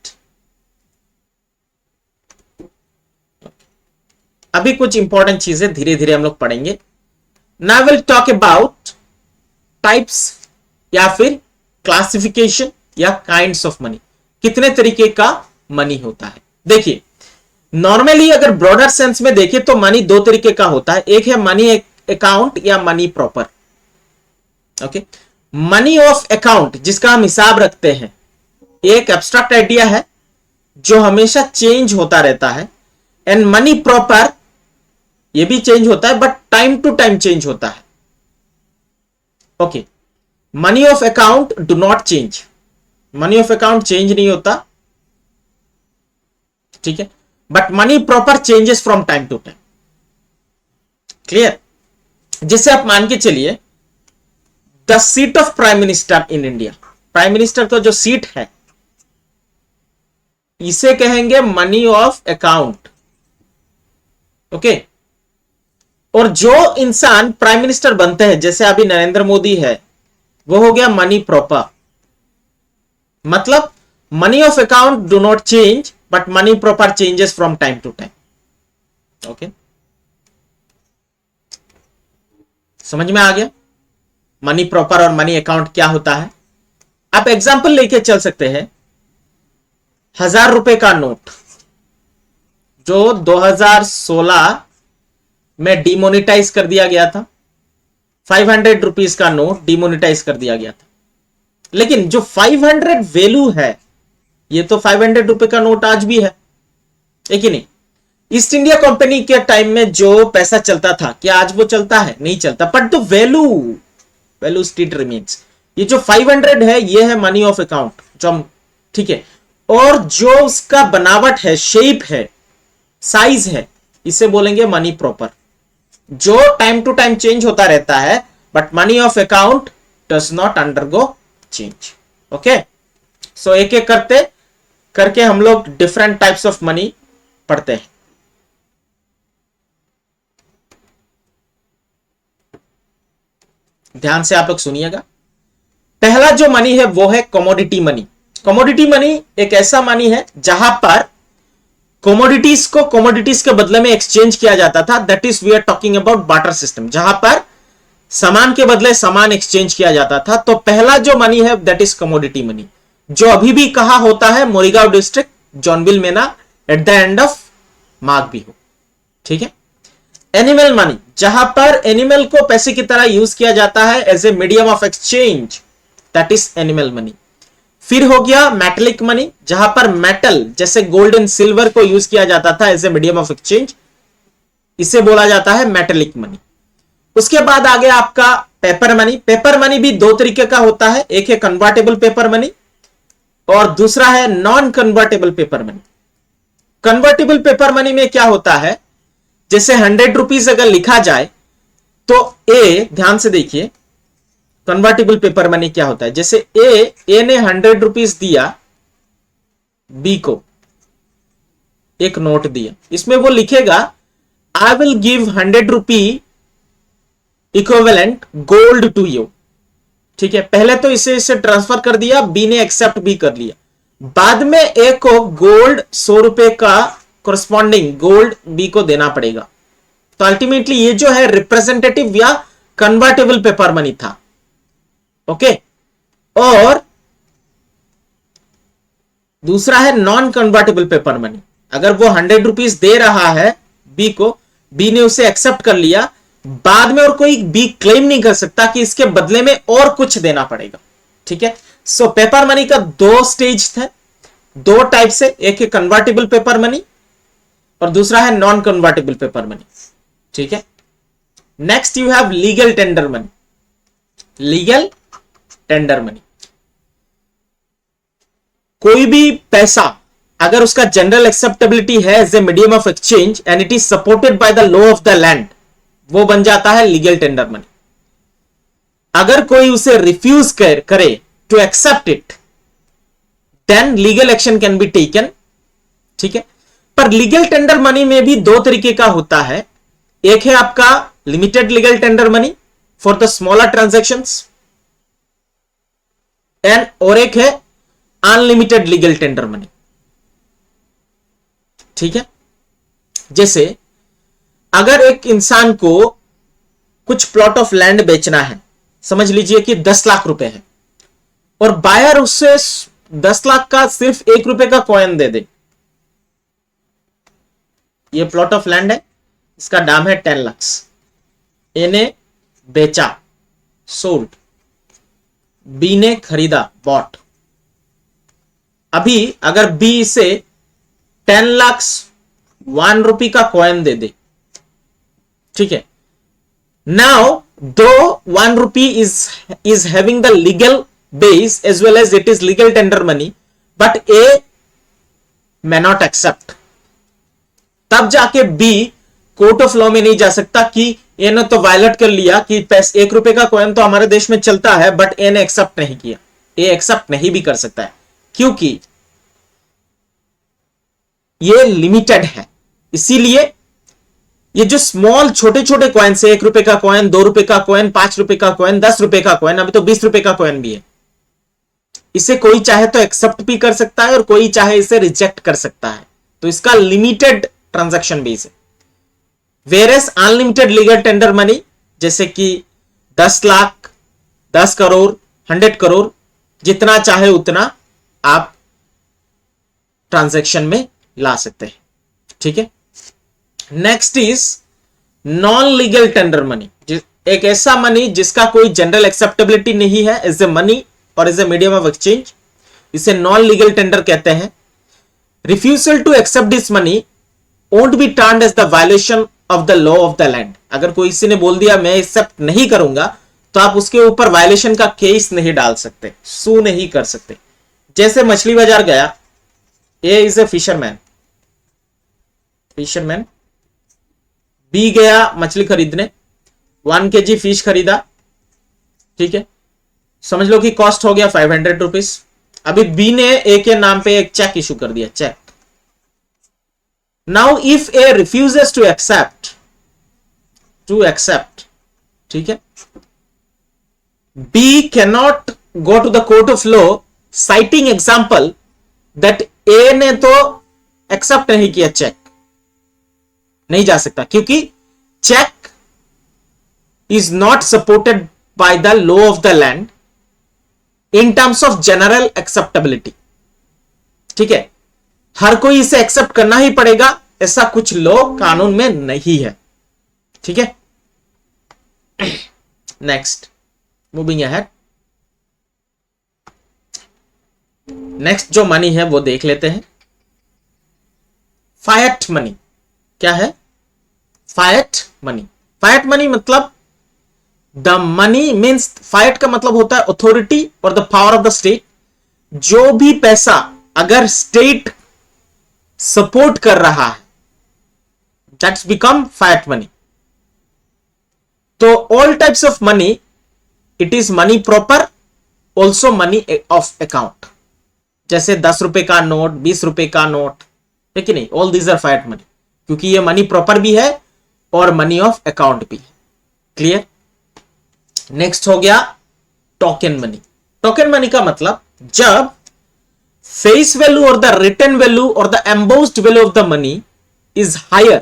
अभी कुछ इंपॉर्टेंट चीजें धीरे धीरे हम लोग पढ़ेंगे. Now will talk about types या फिर क्लासिफिकेशन या काइंड्स ऑफ मनी. कितने तरीके का मनी होता है. देखिए नॉर्मली अगर ब्रॉडर सेंस में देखें तो मनी दो तरीके का होता है. एक है मनी अकाउंट या money proper. Okay, money of account जिसका हम हिसाब रखते हैं एक एब्स्ट्रैक्ट आइडिया है जो हमेशा चेंज होता रहता है. एंड मनी प्रॉपर ये भी चेंज होता है but time to time change होता है. Okay, money of account do not change. Money of account change नहीं होता, ठीक है, but money proper changes from time to time. Clear. जैसे आप मान के चलिए the seat of prime minister in India, prime minister का जो सीट है इसे कहेंगे मनी ऑफ अकाउंट. ओके, और जो इंसान प्राइम मिनिस्टर बनते हैं जैसे अभी नरेंद्र मोदी है वो हो गया मनी प्रॉपर. मतलब money of account do not change but money proper changes from time to time. Okay, समझ में आ गया मनी प्रॉपर और मनी अकाउंट क्या होता है. आप एग्जांपल लेके चल सकते हैं. 1000 रुपए का नोट जो 2016 में डिमोनेटाइज कर दिया गया था. 500 रुपीज का नोट डिमोनेटाइज कर दिया गया था. लेकिन जो 500 वैल्यू है ये तो 500 रुपए का नोट आज भी है कि नहीं. ईस्ट इंडिया कंपनी के टाइम में जो पैसा चलता था क्या आज वो चलता है? नहीं चलता. But the value still remains. ये जो 500 है ये है मनी ऑफ अकाउंट जो हम, ठीक है, और जो उसका बनावट है, शेप है, साइज है, इसे बोलेंगे मनी प्रॉपर. जो टाइम टू टाइम चेंज होता रहता है but money of account does not undergo change. Okay, so एक एक करके हम लोग डिफरेंट टाइप्स ऑफ मनी पढ़ते हैं. ध्यान से आप लोग सुनिएगा. पहला जो मनी है वो है कमोडिटी मनी. कमोडिटी मनी एक ऐसा मनी है जहां पर कमोडिटीज को कमोडिटीज के बदले में एक्सचेंज किया जाता था. That is we are talking about barter system, जहां पर सामान के बदले सामान एक्सचेंज किया जाता था. तो पहला जो मनी है दैट इज कमोडिटी मनी, जो अभी भी कहा होता है मोरीगांव डिस्ट्रिक्ट, जॉनविल मेना, at the end of Magh Bihu. ठीक है. एनिमल मनी, जहां पर एनिमल को पैसे की तरह यूज किया जाता है as a medium of exchange, that is animal money. फिर हो गया मेटलिक मनी, जहां पर मेटल जैसे गोल्ड एंड सिल्वर को यूज किया जाता था as a medium of exchange, इसे बोला जाता है मेटेलिक मनी. उसके बाद आ गया आपका पेपर मनी. पेपर मनी भी दो तरीके का होता है. एक है कन्वर्टेबल पेपर मनी और दूसरा है non convertible paper money. Convertible paper money में क्या होता है, जैसे 100 रुपीज अगर लिखा जाए तो ए, ध्यान से देखिए कन्वर्टेबल पेपर मनी क्या होता है. जैसे ए ने 100 रुपीज दिया बी को, एक नोट दिया, इसमें वो लिखेगा I will give 100 rupee equivalent gold to you. ठीक है, पहले तो इसे ट्रांसफर कर दिया, बी ने एक्सेप्ट भी कर लिया. बाद में ए को गोल्ड 100 रुपए का कोरस्पॉन्डिंग गोल्ड बी को देना पड़ेगा. तो अल्टीमेटली ये जो है रिप्रेजेंटेटिव या कन्वर्टेबल पेपर मनी था. ओके, और दूसरा है नॉन कन्वर्टेबल पेपर मनी. अगर वो 100 रुपीज दे रहा है बी को, बी ने उसे एक्सेप्ट कर लिया, बाद में और कोई बी क्लेम नहीं कर सकता कि इसके बदले में और कुछ देना पड़ेगा. ठीक है. सो पेपर मनी का दो स्टेज थे, दो टाइप से. एक है कन्वर्टेबल पेपर मनी और दूसरा है नॉन कन्वर्टेबल पेपर मनी. ठीक है. Next you have legal tender money. Legal tender money, कोई भी पैसा अगर उसका जनरल एक्सेप्टेबिलिटी है as a medium of exchange and it is supported by the law of the land, वो बन जाता है लीगल टेंडर मनी. अगर कोई उसे रिफ्यूज करे to accept it, then legal action can be taken. ठीक है. पर लीगल टेंडर मनी में भी दो तरीके का होता है. एक है आपका limited legal tender money for the smaller transactions, and और एक है अनलिमिटेड लीगल टेंडर मनी। ठीक है, जैसे अगर एक इंसान को कुछ प्लॉट ऑफ लैंड बेचना है, समझ लीजिए कि 10 लाख रुपए है, और बायर उससे 10 लाख का सिर्फ 1 रुपए का कॉइन दे दे। ये प्लॉट ऑफ लैंड है, इसका दाम है 10 लाख, ए ने बेचा, सोल्ड, बी ने खरीदा, बॉट। अभी अगर बी से 10 लाख 1 रुपए का कॉइन दे दे, ठीक है, नाउ दो 1 रुपी is having the legal base as well as it is legal tender money, but A may not accept। तब जाके B कोर्ट ऑफ लॉ में नहीं जा सकता कि ए ने तो वायलेट कर लिया कि 1 रुपए का कॉइन तो हमारे देश में चलता है, बट ए ने एक्सेप्ट नहीं किया। ए एक्सेप्ट नहीं भी कर सकता है क्योंकि ये लिमिटेड है। इसीलिए ये जो स्मॉल छोटे छोटे कॉइन से 1 रुपए का कॉइन, 2 रुपए का कॉइन, 5 रुपए का कॉइन, 10 रुपए का कॉइन, अभी तो 20 रुपए का कॉइन भी है, इसे कोई चाहे तो एक्सेप्ट भी कर सकता है और कोई चाहे इसे रिजेक्ट कर सकता है। तो इसका लिमिटेड ट्रांजैक्शन बेस है। वेरेस अनलिमिटेड लीगल टेंडर मनी जैसे कि 10 लाख, 10 करोड़, 100 करोड़, जितना चाहे उतना आप ट्रांजैक्शन में ला सकते हैं। ठीक है, next is non legal tender money, एक ऐसा मनी जिसका कोई जनरल एक्सेप्टेबिलिटी नहीं है एज ए मनी और as a medium of exchange, इसे नॉन लीगल टेंडर कहते हैं। Refusal to accept this money won't be turned as the violation of the law of the land. अगर कोई किसी ने बोल दिया मैं एक्सेप्ट नहीं करूंगा, तो आप उसके ऊपर वायलेशन का केस नहीं डाल सकते, सू नहीं कर सकते। जैसे मछली बाजार गया, ए इज ए फिशरमैन, बी गया मछली खरीदने, 1 kg फिश खरीदा, ठीक है, समझ लो कि कॉस्ट हो गया 500 रुपीज। अभी बी ने ए के नाम पे एक चेक इशू कर दिया, cheque. Now if A refuses to accept, ठीक है, B can not go to the court of law citing example that A ने तो एक्सेप्ट नहीं किया, चेक नहीं जा सकता क्योंकि cheque is not supported by the law of the land in terms of general acceptability. ठीक है, हर कोई इसे एक्सेप्ट करना ही पड़ेगा, ऐसा कुछ लॉ कानून में नहीं है। ठीक है, नेक्स्ट, मूविंग अहेड, नेक्स्ट जो मनी है वो देख लेते हैं। फायट मनी क्या है? फायट मनी मतलब द मनी मीन्स, फायट का मतलब होता है अथॉरिटी और the power of the state. जो भी पैसा अगर स्टेट सपोर्ट कर रहा है, दैट्स बिकम फायट मनी। तो all types of money, it is money proper, also money of account. जैसे 10 रुपए का नोट, 20 रुपए का नोट, है कि नहीं, all these are fiat money, क्योंकि ये मनी प्रॉपर भी है और मनी ऑफ अकाउंट भी है। क्लियर? नेक्स्ट हो गया टोकन मनी। टोकन मनी का मतलब जब फेस वैल्यू और द रिटर्न वैल्यू और the embossed value of the money is higher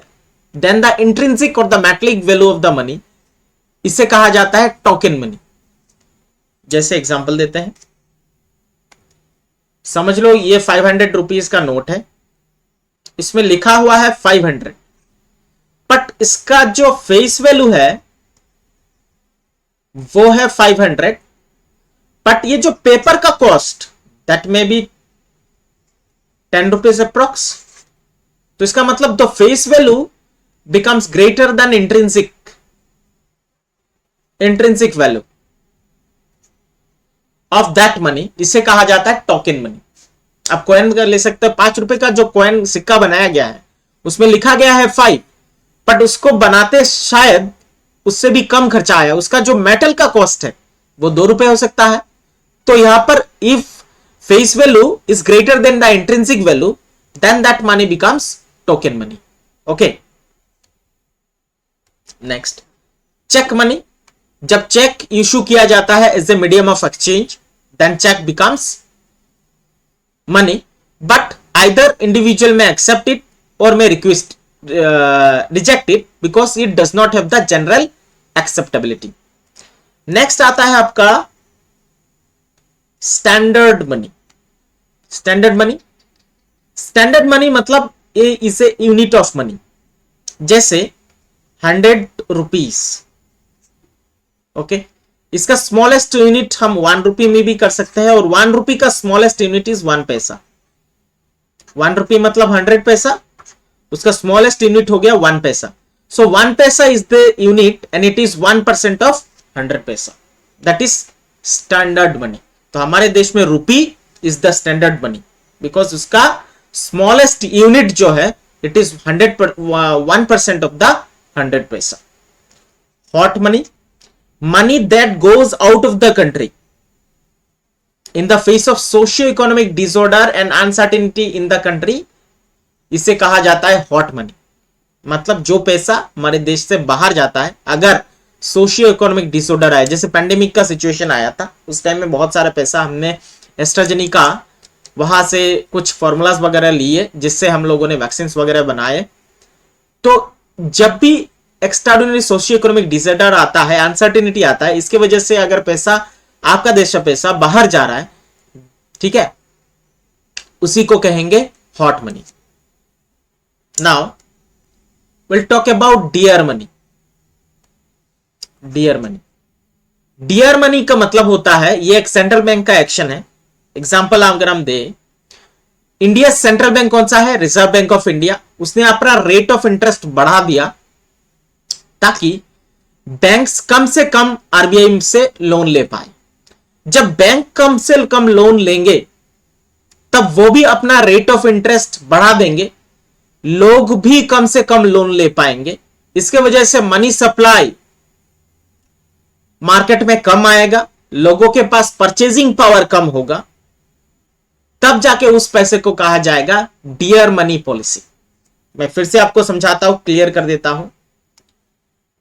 than the intrinsic और the metallic value of the money, इसे कहा जाता है टोकन मनी। जैसे एग्जांपल देते हैं, समझ लो ये 500 रुपीज का नोट है, इसमें लिखा हुआ है 500, बट इसका जो फेस वैल्यू है वो है 500, बट ये जो पेपर का कॉस्ट दैट में बी 10 रुपीज अप्रॉक्स। तो इसका मतलब the face value becomes greater than intrinsic value of that money, इसे कहा जाता है टोकन मनी। आप कॉइन का ले सकते हैं, 5 रुपए का जो कॉइन सिक्का बनाया गया है उसमें लिखा गया है 5, बट उसको बनाते शायद उससे भी कम खर्चा आया, उसका जो मेटल का कॉस्ट है वो 2 रुपए हो सकता है। तो यहां पर if face value is greater than the intrinsic value, then that money becomes token money. Okay, next, cheque money. जब चेक इशू किया जाता है as a medium of exchange, then cheque becomes money, but either individual may accept it or may reject it because it does not have the general acceptability. Next आता है आपका standard money. Standard money मतलब ये इसे unit of money. जैसे 100 rupees. Okay, इसका smallest unit हम 1 रुपी में भी कर सकते हैं और 1 रुपी का स्मॉलेस्ट यूनिट इज 1 पैसा. 1 रुपी मतलब 100 पैसा, उसका स्मॉलेस्ट यूनिट हो गया 1 पैसा. सो 1 पैसा is the unit and it is 1% of 100 पैसा. That is standard money. तो हमारे देश में रुपी is the standard money because उसका स्मॉलेस्ट यूनिट जो है इट इज 1% ऑफ द 100 पैसा. Hot money, money that goes out of the country in the face of socio-economic disorder and uncertainty in the country, इसे कहा जाता है hot money. मतलब जो पैसा हमारे देश से बाहर जाता है अगर सोशियो इकोनॉमिक डिसऑर्डर आया, जैसे पेंडेमिक का सिचुएशन आया था, उस टाइम में बहुत सारा पैसा हमने एस्ट्राजेनिका वहां से कुछ फॉर्मूलाज वगैरह लिए जिससे हम लोगों ने वैक्सीन वगैरह बनाए. तो जब भी एक्स्ट्राऑर्डिनरी सोशियो इकोनॉमिक डिसऑर्डर आता है, अनसर्टेनिटी आता है, इसके वजह से अगर पैसा आपका देश का पैसा बाहर जा रहा है, ठीक है, उसी को कहेंगे hot money. Now will talk about dear money. Dear money का मतलब होता है, ये एक सेंट्रल बैंक का एक्शन है. एग्जांपल अगर हम दे, इंडिया सेंट्रल बैंक कौन सा है? Reserve Bank of India. उसने अपना रेट ऑफ इंटरेस्ट बढ़ा दिया ताकि बैंक्स कम से कम आरबीआई से लोन ले पाए. जब बैंक कम से कम लोन लेंगे तब वो भी अपना रेट ऑफ इंटरेस्ट बढ़ा देंगे, लोग भी कम से कम लोन ले पाएंगे. इसके वजह से मनी सप्लाई मार्केट में कम आएगा, लोगों के पास परचेजिंग पावर कम होगा, तब जाके उस पैसे को कहा जाएगा डियर मनी पॉलिसी. मैं फिर से आपको समझाता हूं, क्लियर कर देता हूं.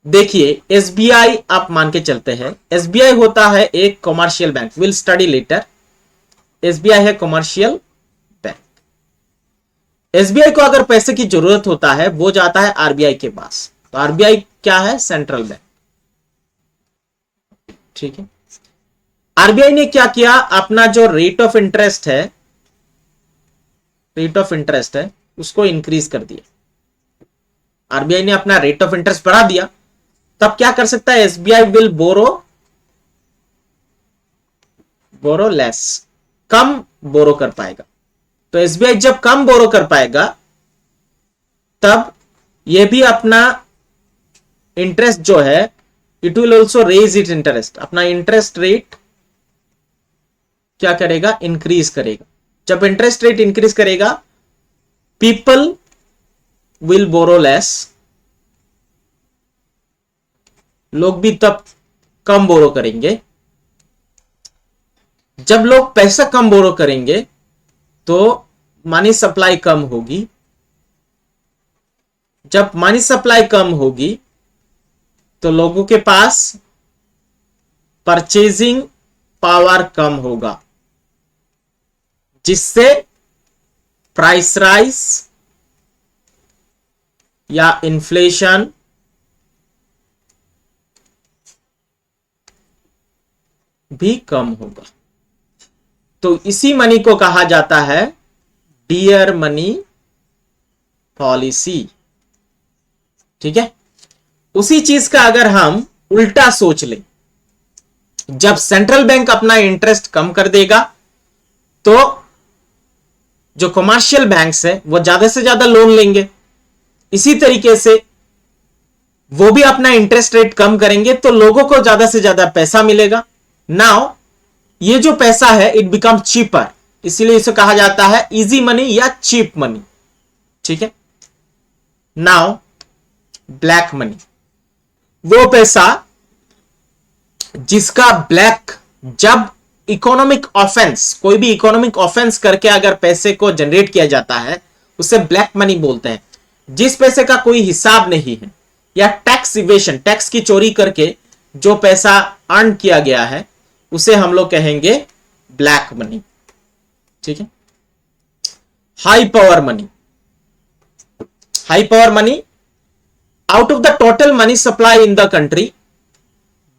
देखिए, एसबीआई आप मान के चलते हैं, एसबीआई होता है एक commercial bank. Will study letter. SBI है कॉमर्शियल बैंक. एसबीआई को अगर पैसे की जरूरत होता है वो जाता है आरबीआई के पास. तो आरबीआई क्या है? Central bank. ठीक है, आरबीआई ने क्या किया, अपना जो रेट ऑफ इंटरेस्ट है उसको इंक्रीज कर दिया. आरबीआई ने अपना रेट ऑफ इंटरेस्ट बढ़ा दिया, तब क्या कर सकता है? एसबीआई विल बोरो लेस, कम बोरो कर पाएगा. तो एसबीआई जब कम बोरो कर पाएगा तब यह भी अपना इंटरेस्ट जो है it will also raise it interest. अपना इंटरेस्ट रेट क्या करेगा? इंक्रीज करेगा. जब इंटरेस्ट रेट इंक्रीज करेगा, पीपल विल बोरो लेस, लोग भी तब कम बोरो करेंगे. जब लोग पैसा कम बोरो करेंगे तो मनी सप्लाई कम होगी. जब मनी सप्लाई कम होगी तो लोगों के पास परचेजिंग पावर कम होगा, जिससे प्राइस राइज या इन्फ्लेशन भी कम होगा. तो इसी मनी को कहा जाता है डियर मनी पॉलिसी. ठीक है, उसी चीज का अगर हम उल्टा सोच लें, जब सेंट्रल बैंक अपना इंटरेस्ट कम कर देगा तो जो कमर्शियल बैंक्स है वो ज्यादा से ज्यादा लोन लेंगे. इसी तरीके से वो भी अपना इंटरेस्ट रेट कम करेंगे तो लोगों को ज्यादा से ज्यादा पैसा मिलेगा. नाउ ये जो पैसा है इट बिकम चीपर, इसीलिए इसे कहा जाता है इजी मनी या चीप मनी. ठीक है, नाउ ब्लैक मनी, वो पैसा जिसका ब्लैक, जब इकोनॉमिक ऑफेंस, कोई भी इकोनॉमिक ऑफेंस करके अगर पैसे को जनरेट किया जाता है उसे ब्लैक मनी बोलते हैं. जिस पैसे का कोई हिसाब नहीं है या टैक्स इवेशन, टैक्स की चोरी करके जो पैसा अर्न किया गया है उसे हम लोग कहेंगे ब्लैक मनी. ठीक है, high power money, high power money, out of the total money supply in the country,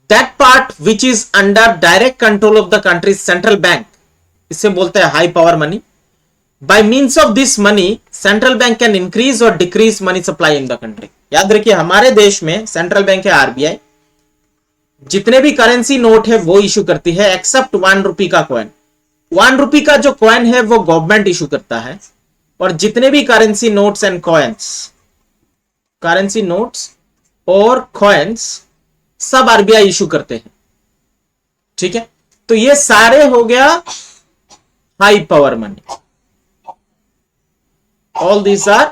that part which is under direct control of the country's central bank, इसे बोलते हैं high power money. By means of this money, central bank can increase or decrease money supply in the country. याद रखिए हमारे देश में central bank है RBI, जितने भी करेंसी नोट है वो इशू करती है एक्सेप्ट 1 रुपी का कॉइन. 1 रुपी का जो कॉइन है वो गवर्नमेंट इशू करता है, और जितने भी currency notes and coins, currency notes और कॉइन्स सब आरबीआई इशू करते हैं. ठीक है, तो ये सारे हो गया high power money. All these are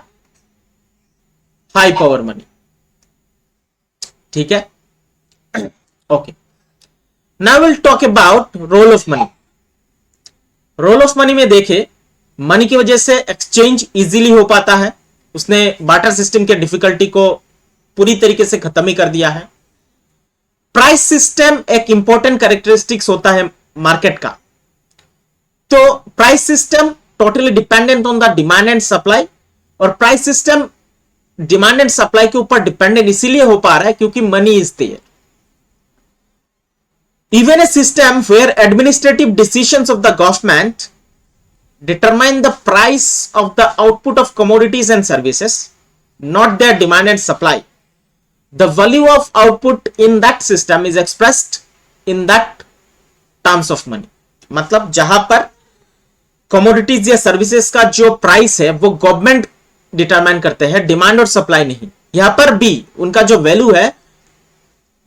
high power money. ठीक है, okay. Now will talk about role of money. Role of money में देखे, मनी की वजह से एक्सचेंज इजीली हो पाता है. उसने बार्टर सिस्टम के डिफिकल्टी को पूरी तरीके से खत्म ही कर दिया है. प्राइस सिस्टम एक इंपॉर्टेंट कैरेक्टरिस्टिक्स होता है मार्केट का. तो price system totally dependent on the demand and supply, और price system demand and supply के ऊपर डिपेंडेंट इसीलिए हो पा रहा है क्योंकि money is there. Even a system where administrative decisions of the government determine the price of the output of commodities and services, not their demand and supply. The value of output in that system is expressed in that terms of money. मतलब जहां पर commodities या services का जो price है वो government determine करते हैं, डिमांड और सप्लाई नहीं. यहां पर भी उनका जो वैल्यू है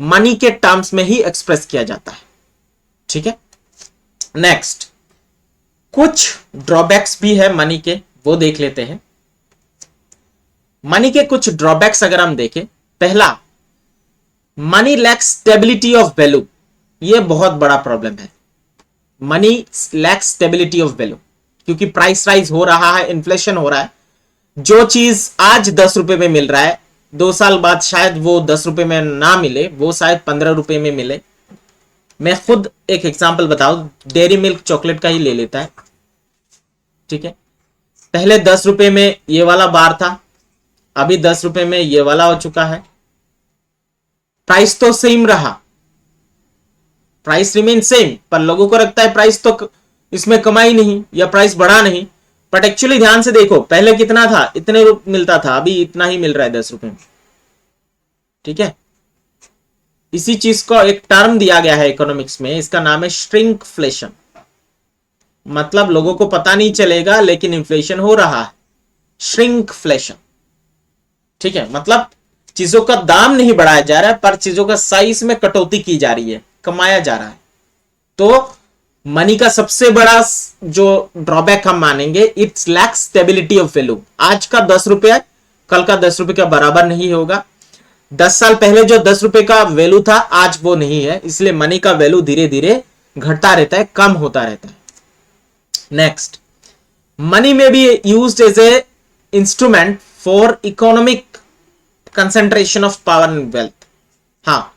मनी के टर्म्स में ही एक्सप्रेस किया जाता है. ठीक है, नेक्स्ट कुछ ड्रॉबैक्स भी है मनी के, वो देख लेते हैं. मनी के कुछ ड्रॉबैक्स अगर हम देखें, पहला, money lakhs stability of value. ये बहुत बड़ा प्रॉब्लम है. Money lakhs stability of value क्योंकि प्राइस राइज हो रहा है, इन्फ्लेशन हो रहा है. जो चीज आज 10 रुपए में मिल रहा है 2 साल बाद शायद वो 10 रुपए में ना मिले, वो शायद 15 रुपए में मिले. मैं खुद एक एग्जांपल बताऊं, डेयरी मिल्क चॉकलेट का ही ले लेता है. ठीक है, पहले 10 रुपए में ये वाला बार था, अभी 10 रुपए में ये वाला हो चुका है. प्राइस तो सेम रहा, प्राइस रिमेन सेम, पर लोगों को लगता है प्राइस तो इसमें कमाई नहीं या प्राइस बढ़ा नहीं. बट एक्चुअली ध्यान से देखो, पहले कितना था, इतने मिलता था, अभी इतना ही मिल रहा है 10 रुपए में. ठीक है, इसी चीज को एक टर्म दिया गया है इकोनॉमिक्स में, इसका नाम है श्रिंकफ्लेशन. मतलब लोगों को पता नहीं चलेगा लेकिन इन्फ्लेशन हो रहा है, श्रिंकफ्लेशन. ठीक है, मतलब चीजों का दाम नहीं बढ़ाया जा रहा है पर चीजों का साइज में कटौती की जा रही है, कमाया जा रहा है. तो मनी का सबसे बड़ा जो ड्रॉबैक हम मानेंगे, it's lakhs stability of value. आज का 10 रुपया कल का 10 रुपए का बराबर नहीं होगा. 10 साल पहले जो 10 रुपए का वैल्यू था आज वो नहीं है, इसलिए मनी का वैल्यू धीरे धीरे घटता रहता है, कम होता रहता है. नेक्स्ट, मनी में be used as a instrument for economic concentration of power and wealth. हाँ,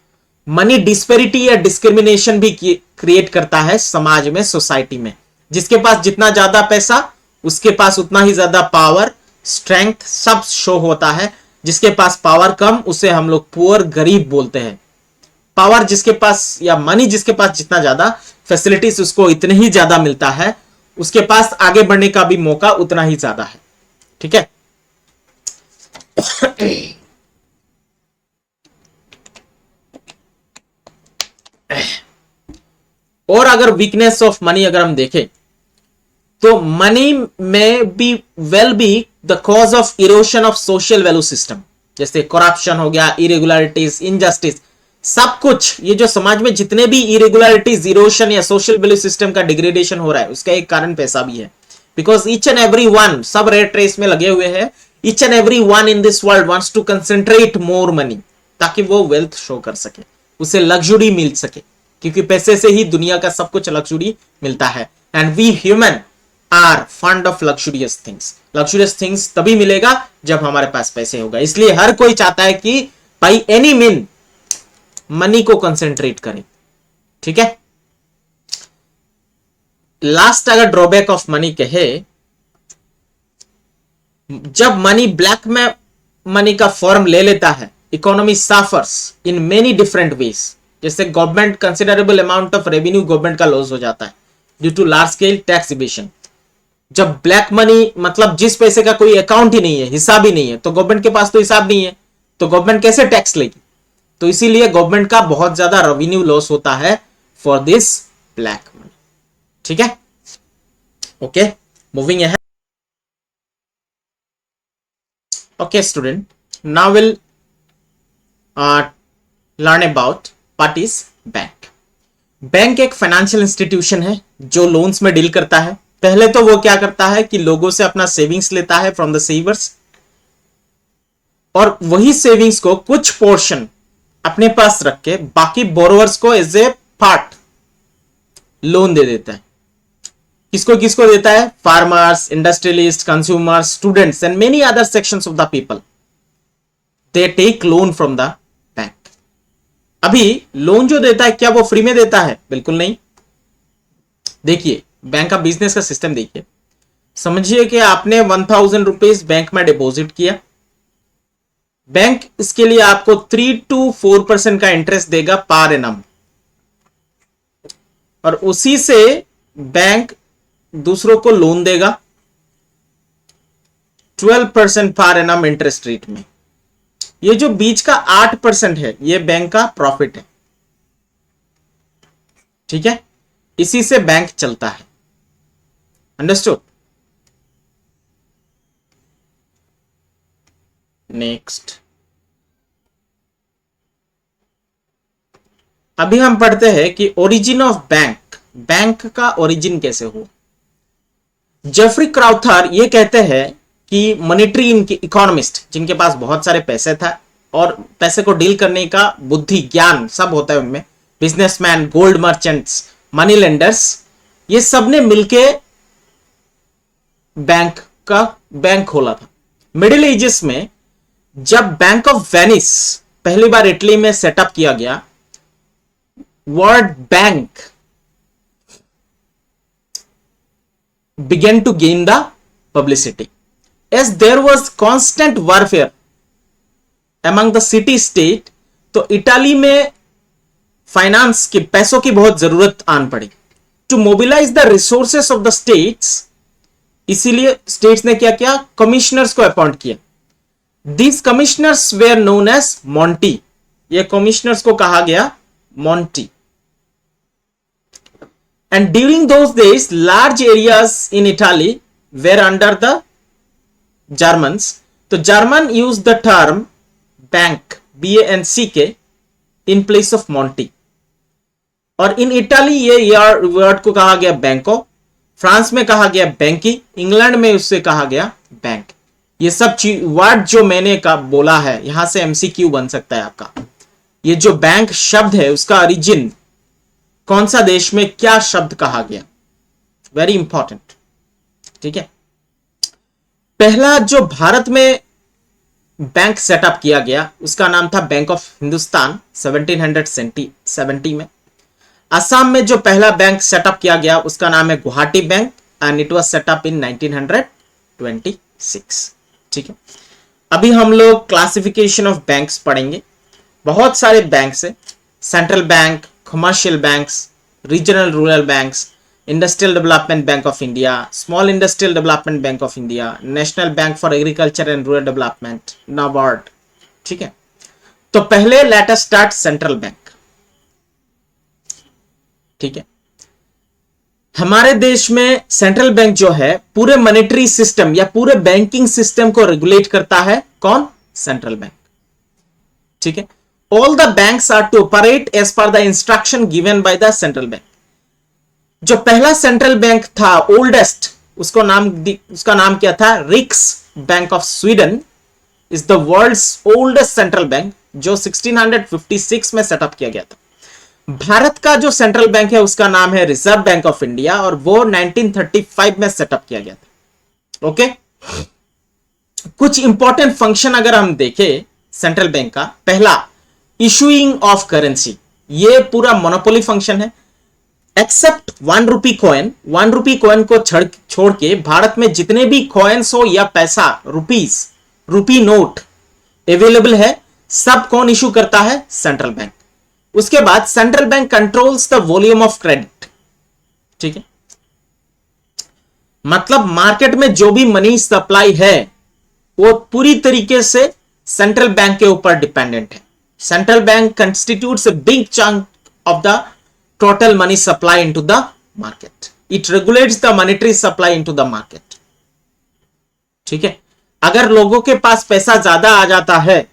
मनी डिस्पेरिटी या डिस्क्रिमिनेशन भी क्रिएट करता है समाज में, सोसाइटी में. जिसके पास जितना ज्यादा पैसा उसके पास उतना ही ज्यादा पावर, स्ट्रेंथ सब शो होता है. जिसके पास पावर कम उसे हम लोग पुअर, गरीब बोलते हैं. पावर जिसके पास या मनी जिसके पास जितना ज्यादा, फैसिलिटीज उसको इतने ही ज्यादा मिलता है, उसके पास आगे बढ़ने का भी मौका उतना ही ज्यादा है. ठीक है, और अगर वीकनेस ऑफ मनी अगर हम देखें तो मनी में be well be the cause of erosion of social value system. जैसे करप्शन हो गया, इरेगुलरिटीज, इनजस्टिस, सब कुछ. ये जो समाज में जितने भी इरेगुलरिटीज, इरोशन या सोशल वैल्यू सिस्टम का डिग्रेडेशन हो रहा है, उसका एक कारण पैसा भी है. Because each and every one, सब रेट रेस में लगे हुए हैं. Each and every one in this world wants to concentrate more money, ताकि वो वेल्थ शो कर सके, उसे लग्जरी मिल सके, क्योंकि पैसे से ही दुनिया का सब कुछ लग्जरी मिलता है. And we human are fond of luxurious things. Luxurious things तभी मिलेगा जब हमारे पास पैसे होगा. इसलिए हर कोई चाहता है कि बाई एनी मीन मनी को कंसेंट्रेट करें. ठीक है, लास्ट अगर ड्रॉबैक ऑफ मनी कहे जब मनी ब्लैक में मनी का फॉर्म ले लेता है, economy suffers in many different ways. जैसे government considerable amount of revenue government का लॉस हो जाता है due to large scale tax evasion. जब ब्लैक मनी मतलब जिस पैसे का कोई अकाउंट ही नहीं है, हिसाब ही नहीं है, तो गवर्नमेंट के पास तो हिसाब नहीं है, तो गवर्नमेंट कैसे टैक्स लेगी? तो इसीलिए गवर्नमेंट का बहुत ज्यादा रेवेन्यू लॉस होता है फॉर दिस ब्लैक मनी। ठीक है, okay, moving ahead. Okay student, now will learn about what is bank. Bank एक फाइनेंशियल इंस्टीट्यूशन है जो लोन्स में डील करता है। पहले तो वो क्या करता है कि लोगों से अपना सेविंग्स लेता है फ्रॉम द सेवर्स, और वही सेविंग्स को कुछ पोर्शन अपने पास रख के बाकी बोरोवर्स को एज ए पार्ट लोन दे देता है। किसको किसको देता है? Farmers, industrialist, consumers, students and many other sections of the people, they take loan from the bank. अभी लोन जो देता है क्या वो फ्री में देता है? बिल्कुल नहीं। देखिए बैंक का बिजनेस का सिस्टम देखिए। समझिए कि आपने 1000 रुपीज बैंक में डिपॉजिट किया, बैंक इसके लिए आपको 3 to 4% का इंटरेस्ट देगा पर एनम, और उसी से बैंक दूसरों को लोन देगा 12% पर एनम इंटरेस्ट रेट में। ये जो बीच का 8% है ये बैंक का प्रॉफिट है। ठीक है, इसी से बैंक चलता है। अंडरस्टूड? नेक्स्ट, अभी हम पढ़ते हैं कि ओरिजिन ऑफ बैंक, बैंक का ओरिजिन कैसे हुआ। जेफरी क्राउथर ये कहते हैं कि मॉनेटरी इकोनॉमिस्ट जिनके पास बहुत सारे पैसे था और पैसे को डील करने का बुद्धि ज्ञान सब होता है उनमें, businessman, gold merchants, money lenders, ये सब ने मिलके बैंक खोला था। मिडिल एजेस में जब बैंक ऑफ वेनिस पहली बार इटली में सेटअप किया गया, word bank began to gain the publicity as there was constant warfare among the city state। तो इटाली में फाइनेंस की, पैसों की बहुत जरूरत आन पड़ी to mobilise the resources of the states. इसीलिए स्टेट्स ने क्या किया? कमिश्नर्स को अपॉइंट किया। This commissioners were known as Monti. ये कमिश्नर्स को कहा गया Monti. And during those days, large areas in Italy were under the Germans. तो German used the term bank, B-A-N-C-K, in place of Monty. और in Italy ये word को कहा गया बैंको, फ्रांस में कहा गया बैंकी, इंग्लैंड में उससे कहा गया बैंक। ये सब वर्ड जो मैंने का बोला है, यहां से MCQ बन सकता है आपका। ये जो बैंक शब्द है उसका ओरिजिन कौन सा देश में क्या शब्द कहा गया, वेरी इंपॉर्टेंट। ठीक है, पहला जो भारत में बैंक सेटअप किया गया उसका नाम था बैंक ऑफ हिंदुस्तान 1770 में। असम में जो पहला बैंक सेटअप किया गया उसका नाम है Guwahati bank and it was set up in 1926। ठीक है, अभी हम लोग क्लासिफिकेशन ऑफ बैंक्स पढ़ेंगे। बहुत सारे बैंक्स है, central bank, commercial banks, regional rural banks, industrial development bank of India, small industrial development bank of India, national bank for agriculture and rural development, NABARD। ठीक है, तो पहले let us start central bank। ठीक है, हमारे देश में central bank जो है पूरे मॉनेटरी सिस्टम या पूरे बैंकिंग सिस्टम को रेगुलेट करता है। कौन? Central bank. ठीक है, all the banks are to operate as per the instruction given by the central bank। जो पहला सेंट्रल बैंक था ओल्डेस्ट, उसका नाम क्या था? Riksbank of Sweden is the world's oldest central bank जो 1656 में सेटअप किया गया था। भारत का जो सेंट्रल बैंक है उसका नाम है रिजर्व बैंक ऑफ इंडिया और वो 1935 में सेटअप किया गया था। ओके, कुछ इंपॉर्टेंट फंक्शन अगर हम देखें सेंट्रल बैंक का, पहला इशूइंग ऑफ करेंसी, ये पूरा मोनोपोली फंक्शन है। Except 1 rupee coin, 1 rupee coin को छोड़ के भारत में जितने भी कॉइन्स हो या पैसा, रुपी नोट अवेलेबल है, सब कौन इशू करता है? Central bank. उसके बाद central bank controls the volume of credit. ठीक है, मतलब मार्केट में जो भी मनी सप्लाई है वो पूरी तरीके से सेंट्रल बैंक के ऊपर डिपेंडेंट है। Central bank constitutes a big chunk of the total money supply into the market. It regulates the monetary supply into the market. ठीक है, अगर लोगों के पास पैसा ज्यादा आ जाता है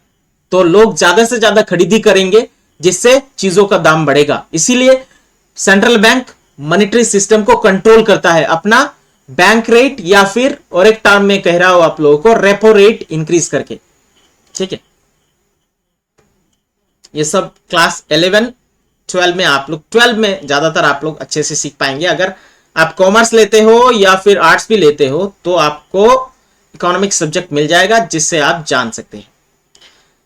तो लोग ज्यादा से ज्यादा खरीदी करेंगे, जिससे चीजों का दाम बढ़ेगा। इसीलिए सेंट्रल बैंक मॉनेटरी सिस्टम को कंट्रोल करता है अपना बैंक रेट, या फिर और एक टर्म में कह रहा हूं आप लोगों को, रेपो रेट इंक्रीज करके। ठीक है, ये सब क्लास 11 12 में आप लोग, 12 में ज्यादातर आप लोग अच्छे से सीख पाएंगे। अगर आप कॉमर्स लेते हो या फिर आर्ट्स भी लेते हो तो आपको इकोनॉमिक्स सब्जेक्ट मिल जाएगा, जिससे आप जान सकते हैं।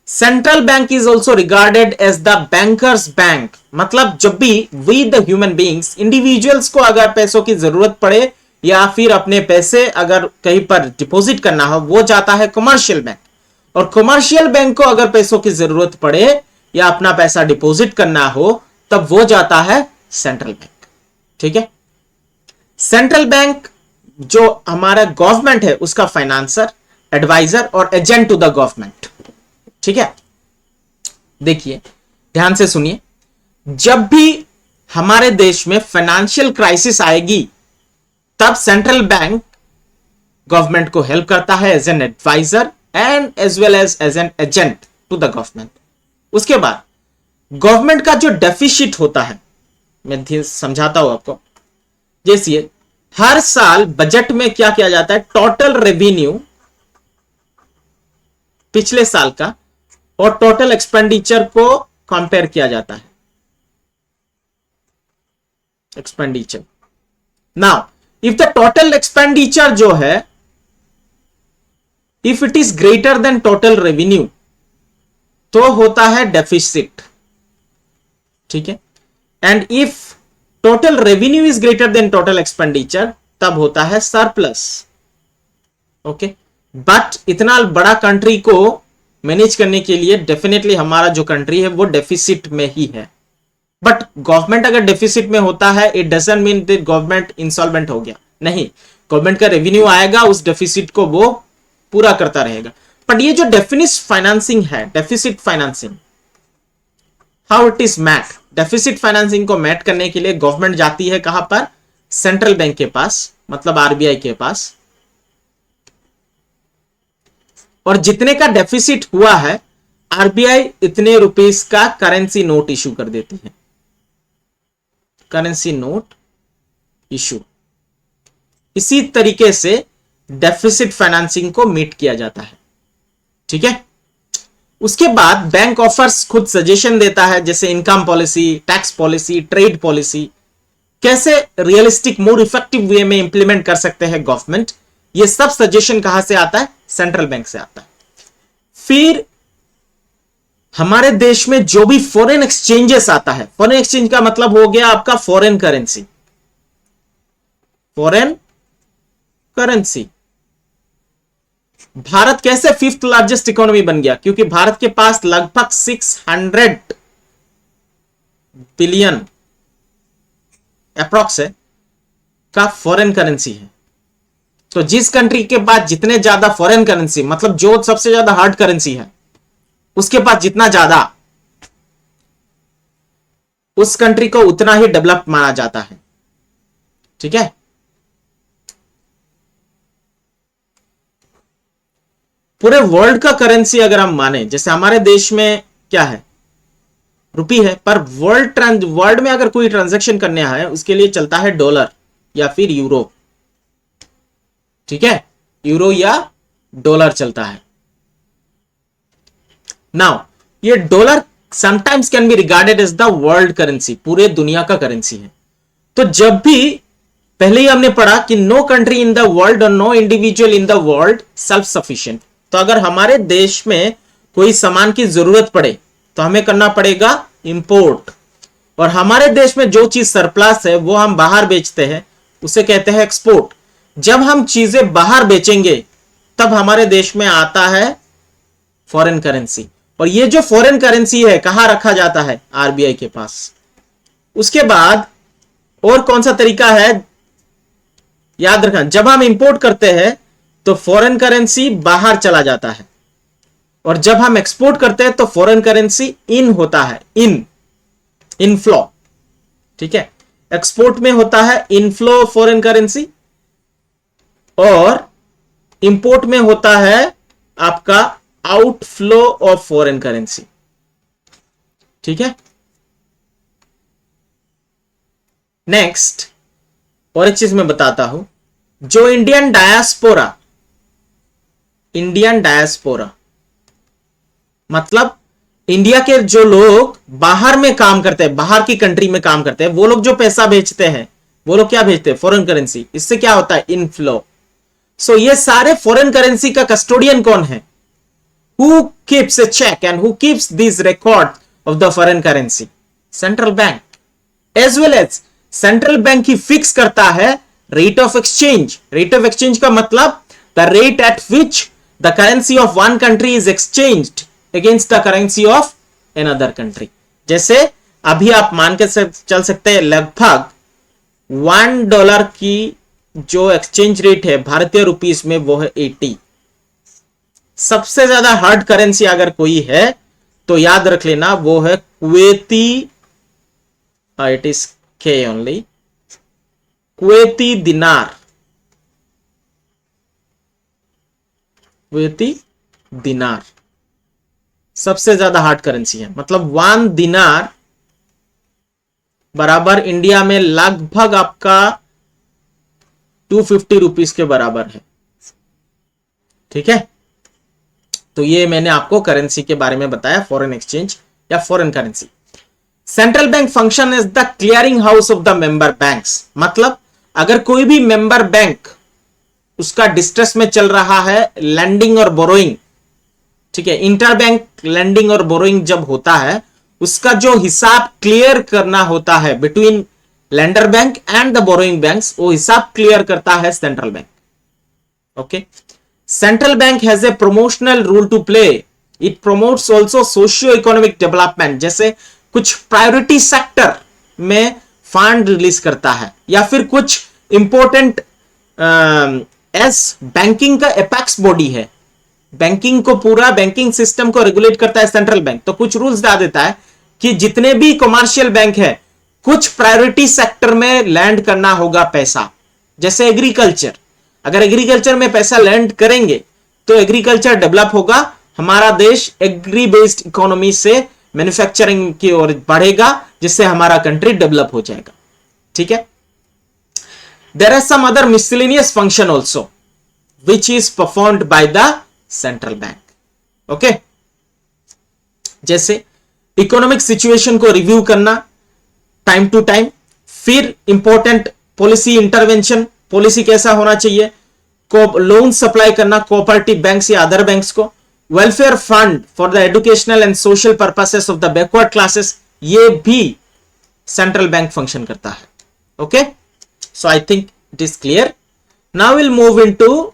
Central bank is also regarded as the bankers bank. मतलब जब भी we the human beings, individuals को अगर पैसों की जरूरत पड़े या फिर अपने पैसे अगर कहीं पर डिपॉजिट करना हो, वो जाता है कमर्शियल बैंक। और कमर्शियल बैंक को अगर पैसों की जरूरत पड़े या अपना पैसा डिपॉजिट करना हो, तब वो जाता है सेंट्रल बैंक। ठीक है, सेंट्रल बैंक जो हमारा गवर्नमेंट है उसका फाइनेंसर, एडवाइजर और एजेंट टू द गवर्नमेंट। ठीक है, देखिए ध्यान से सुनिए, जब भी हमारे देश में फाइनेंशियल क्राइसिस आएगी तब सेंट्रल बैंक गवर्नमेंट को हेल्प करता है as an adviser and as well as an agent to the government. उसके बाद गवर्नमेंट का जो डेफिसिट होता है, मैं समझाता हूं आपको। जैसे हर साल बजट में क्या किया जाता है, टोटल रेवेन्यू पिछले साल का और टोटल एक्सपेंडिचर को कंपेयर किया जाता है। Expenditure, now if the total expenditure जो है, if it is greater then total revenue, तो होता है डेफिसिट। ठीक है, and if total revenue is greater then total expenditure, तब होता है सरप्लस। ओके, बट इतना बड़ा कंट्री को मैनेज करने के लिए डेफिनेटली हमारा जो कंट्री है वो डेफिसिट में ही है। बट गवर्नमेंट अगर डेफिसिट में होता है, it doesn't mean that government insolvent हो गया, नहीं। गवर्नमेंट का रेवेन्यू आएगा, उस डेफिसिट को वो पूरा करता रहेगा। बट ये जो डेफिनिट फाइनेंसिंग है, deficit financing, how it is met, deficit financing को मैट करने के लिए गवर्नमेंट जाती है कहां पर? सेंट्रल बैंक के पास, मतलब आरबीआई के पास, और जितने का डेफिसिट हुआ है आरबीआई इतने रुपीस का करेंसी नोट इशू कर देती है। करेंसी नोट इशू, इसी तरीके से डेफिसिट फाइनेंसिंग को मीट किया जाता है। ठीक है, उसके बाद बैंक ऑफर्स खुद सजेशन देता है, जैसे income policy, tax policy, trade policy, कैसे रियलिस्टिक मोर इफेक्टिव वे में इंप्लीमेंट कर सकते हैं गवर्नमेंट। ये सब सजेशन कहां से आता है? सेंट्रल बैंक से आता है। फिर हमारे देश में जो भी फॉरेन एक्सचेंजेस आता है, फॉरेन एक्सचेंज का मतलब हो गया आपका foreign currency. Foreign currency, Bharat कैसे 5th लार्जेस्ट इकोनॉमी बन गया? क्योंकि भारत के पास लगभग 600 बिलियन अप्रॉक्स है का फॉरेन करेंसी है। तो जिस कंट्री के पास जितने ज्यादा फॉरेन करेंसी, मतलब जो सबसे ज्यादा हार्ड करेंसी है, उसके पास जितना ज्यादा, उस कंट्री को उतना ही डेवलप माना जाता है। ठीक है, पूरे वर्ल्ड का करेंसी अगर हम माने, जैसे हमारे देश में क्या है? रुपी है, पर वर्ल्ड में अगर कोई ट्रांजैक्शन करने है उसके लिए चलता है डॉलर या फिर यूरो। ठीक है, यूरो या डॉलर चलता है। नाउ ये dollar sometimes can be regarded as the world currency, पूरे दुनिया का करेंसी है। तो जब भी, पहले ही हमने पढ़ा कि no country in the world और no individual in the world self sufficient. तो अगर हमारे देश में कोई सामान की जरूरत पड़े तो हमें करना पड़ेगा इंपोर्ट, और हमारे देश में जो चीज सरप्लस है वो हम बाहर बेचते हैं, उसे कहते हैं एक्सपोर्ट। जब हम चीजें बाहर बेचेंगे तब हमारे देश में आता है फॉरेन करेंसी, और ये जो फॉरेन करेंसी है कहां रखा जाता है? आरबीआई के पास। उसके बाद और कौन सा तरीका है? याद रखना, जब हम इंपोर्ट करते हैं तो फॉरेन करेंसी बाहर चला जाता है, और जब हम एक्सपोर्ट करते हैं तो फॉरेन करेंसी इन होता है, इनफ्लो। ठीक है, एक्सपोर्ट में होता है इनफ्लो फॉरेन करेंसी, और इंपोर्ट में होता है आपका आउटफ्लो ऑफ फॉरेन करेंसी। ठीक है, नेक्स्ट और एक चीज मैं बताता हूं, जो इंडियन डायस्पोरा मतलब इंडिया के जो लोग बाहर में काम करते हैं, बाहर की कंट्री में काम करते हैं, वो लोग जो पैसा भेजते हैं, वो लोग क्या भेजते हैं? Foreign currency. इससे क्या होता है? इनफ्लो। सो ये सारे फॉरेन करेंसी का कस्टोडियन कौन है? Who keeps a check and who keeps this record of the foreign currency? Central bank. As well as central bank ही फिक्स करता है rate of exchange. Rate of exchange का मतलब the rate at which the currency of one country is exchanged against the currency of another country. जैसे अभी आप मान के चल सकते हैं लगभग $1 की जो एक्सचेंज रेट है भारतीय रुपीस में वो है 80। सबसे ज्यादा हार्ड करेंसी अगर कोई है तो याद रख लेना वो है कुवैती, इट इज के ओनली, कुवैती दिनार। कुवैती दिनार सबसे ज्यादा हार्ड करेंसी है, मतलब 1 दिनार बराबर इंडिया में लगभग आपका 250 रुपीस के बराबर है। ठीक है, तो ये मैंने आपको करेंसी के बारे में बताया, फॉरेन एक्सचेंज या foreign currency. Central bank function is the clearing house of the member banks. मतलब अगर कोई भी मेंबर बैंक उसका डिस्ट्रेस में चल रहा है, लैंडिंग और बोरोइंग, ठीक है, इंटर बैंक लैंडिंग और बोरोइंग जब होता है, उसका जो हिसाब क्लियर करना होता है between lender bank and the borrowing banks, वो हिसाब क्लियर करता है central bank. Okay, central bank has a promotional role to play. It promotes also socio economic development. जैसे कुछ प्रायोरिटी सेक्टर में फंड रिलीज करता है, या फिर कुछ इंपॉर्टेंट एस बैंकिंग का एपेक्स बॉडी है, बैंकिंग को, पूरा बैंकिंग सिस्टम को रेगुलेट करता है सेंट्रल बैंक, तो कुछ रूल्स डाल देता है कि जितने भी कमर्शियल बैंक है कुछ प्रायोरिटी सेक्टर में लैंड करना होगा पैसा। जैसे एग्रीकल्चर, अगर एग्रीकल्चर में पैसा लैंड करेंगे तो एग्रीकल्चर डेवलप होगा, हमारा देश एग्री बेस्ड इकोनॉमी से मैन्युफैक्चरिंग की ओर बढ़ेगा, जिससे हमारा कंट्री डेवलप हो जाएगा। ठीक है, there are some other miscellaneous function also which is performed by the central bank. Okay, जैसे इकोनॉमिक सिचुएशन को रिव्यू करना टाइम टू टाइम, फिर इंपॉर्टेंट पॉलिसी इंटरवेंशन, पॉलिसी कैसा होना चाहिए, लोन सप्लाई करना कोऑपरेटिव बैंक्स या अदर बैंक्स को, welfare fund for the educational and social purposes of the backward classes, ये भी सेंट्रल बैंक फंक्शन करता है। Okay, so I think it is clear. Now will move into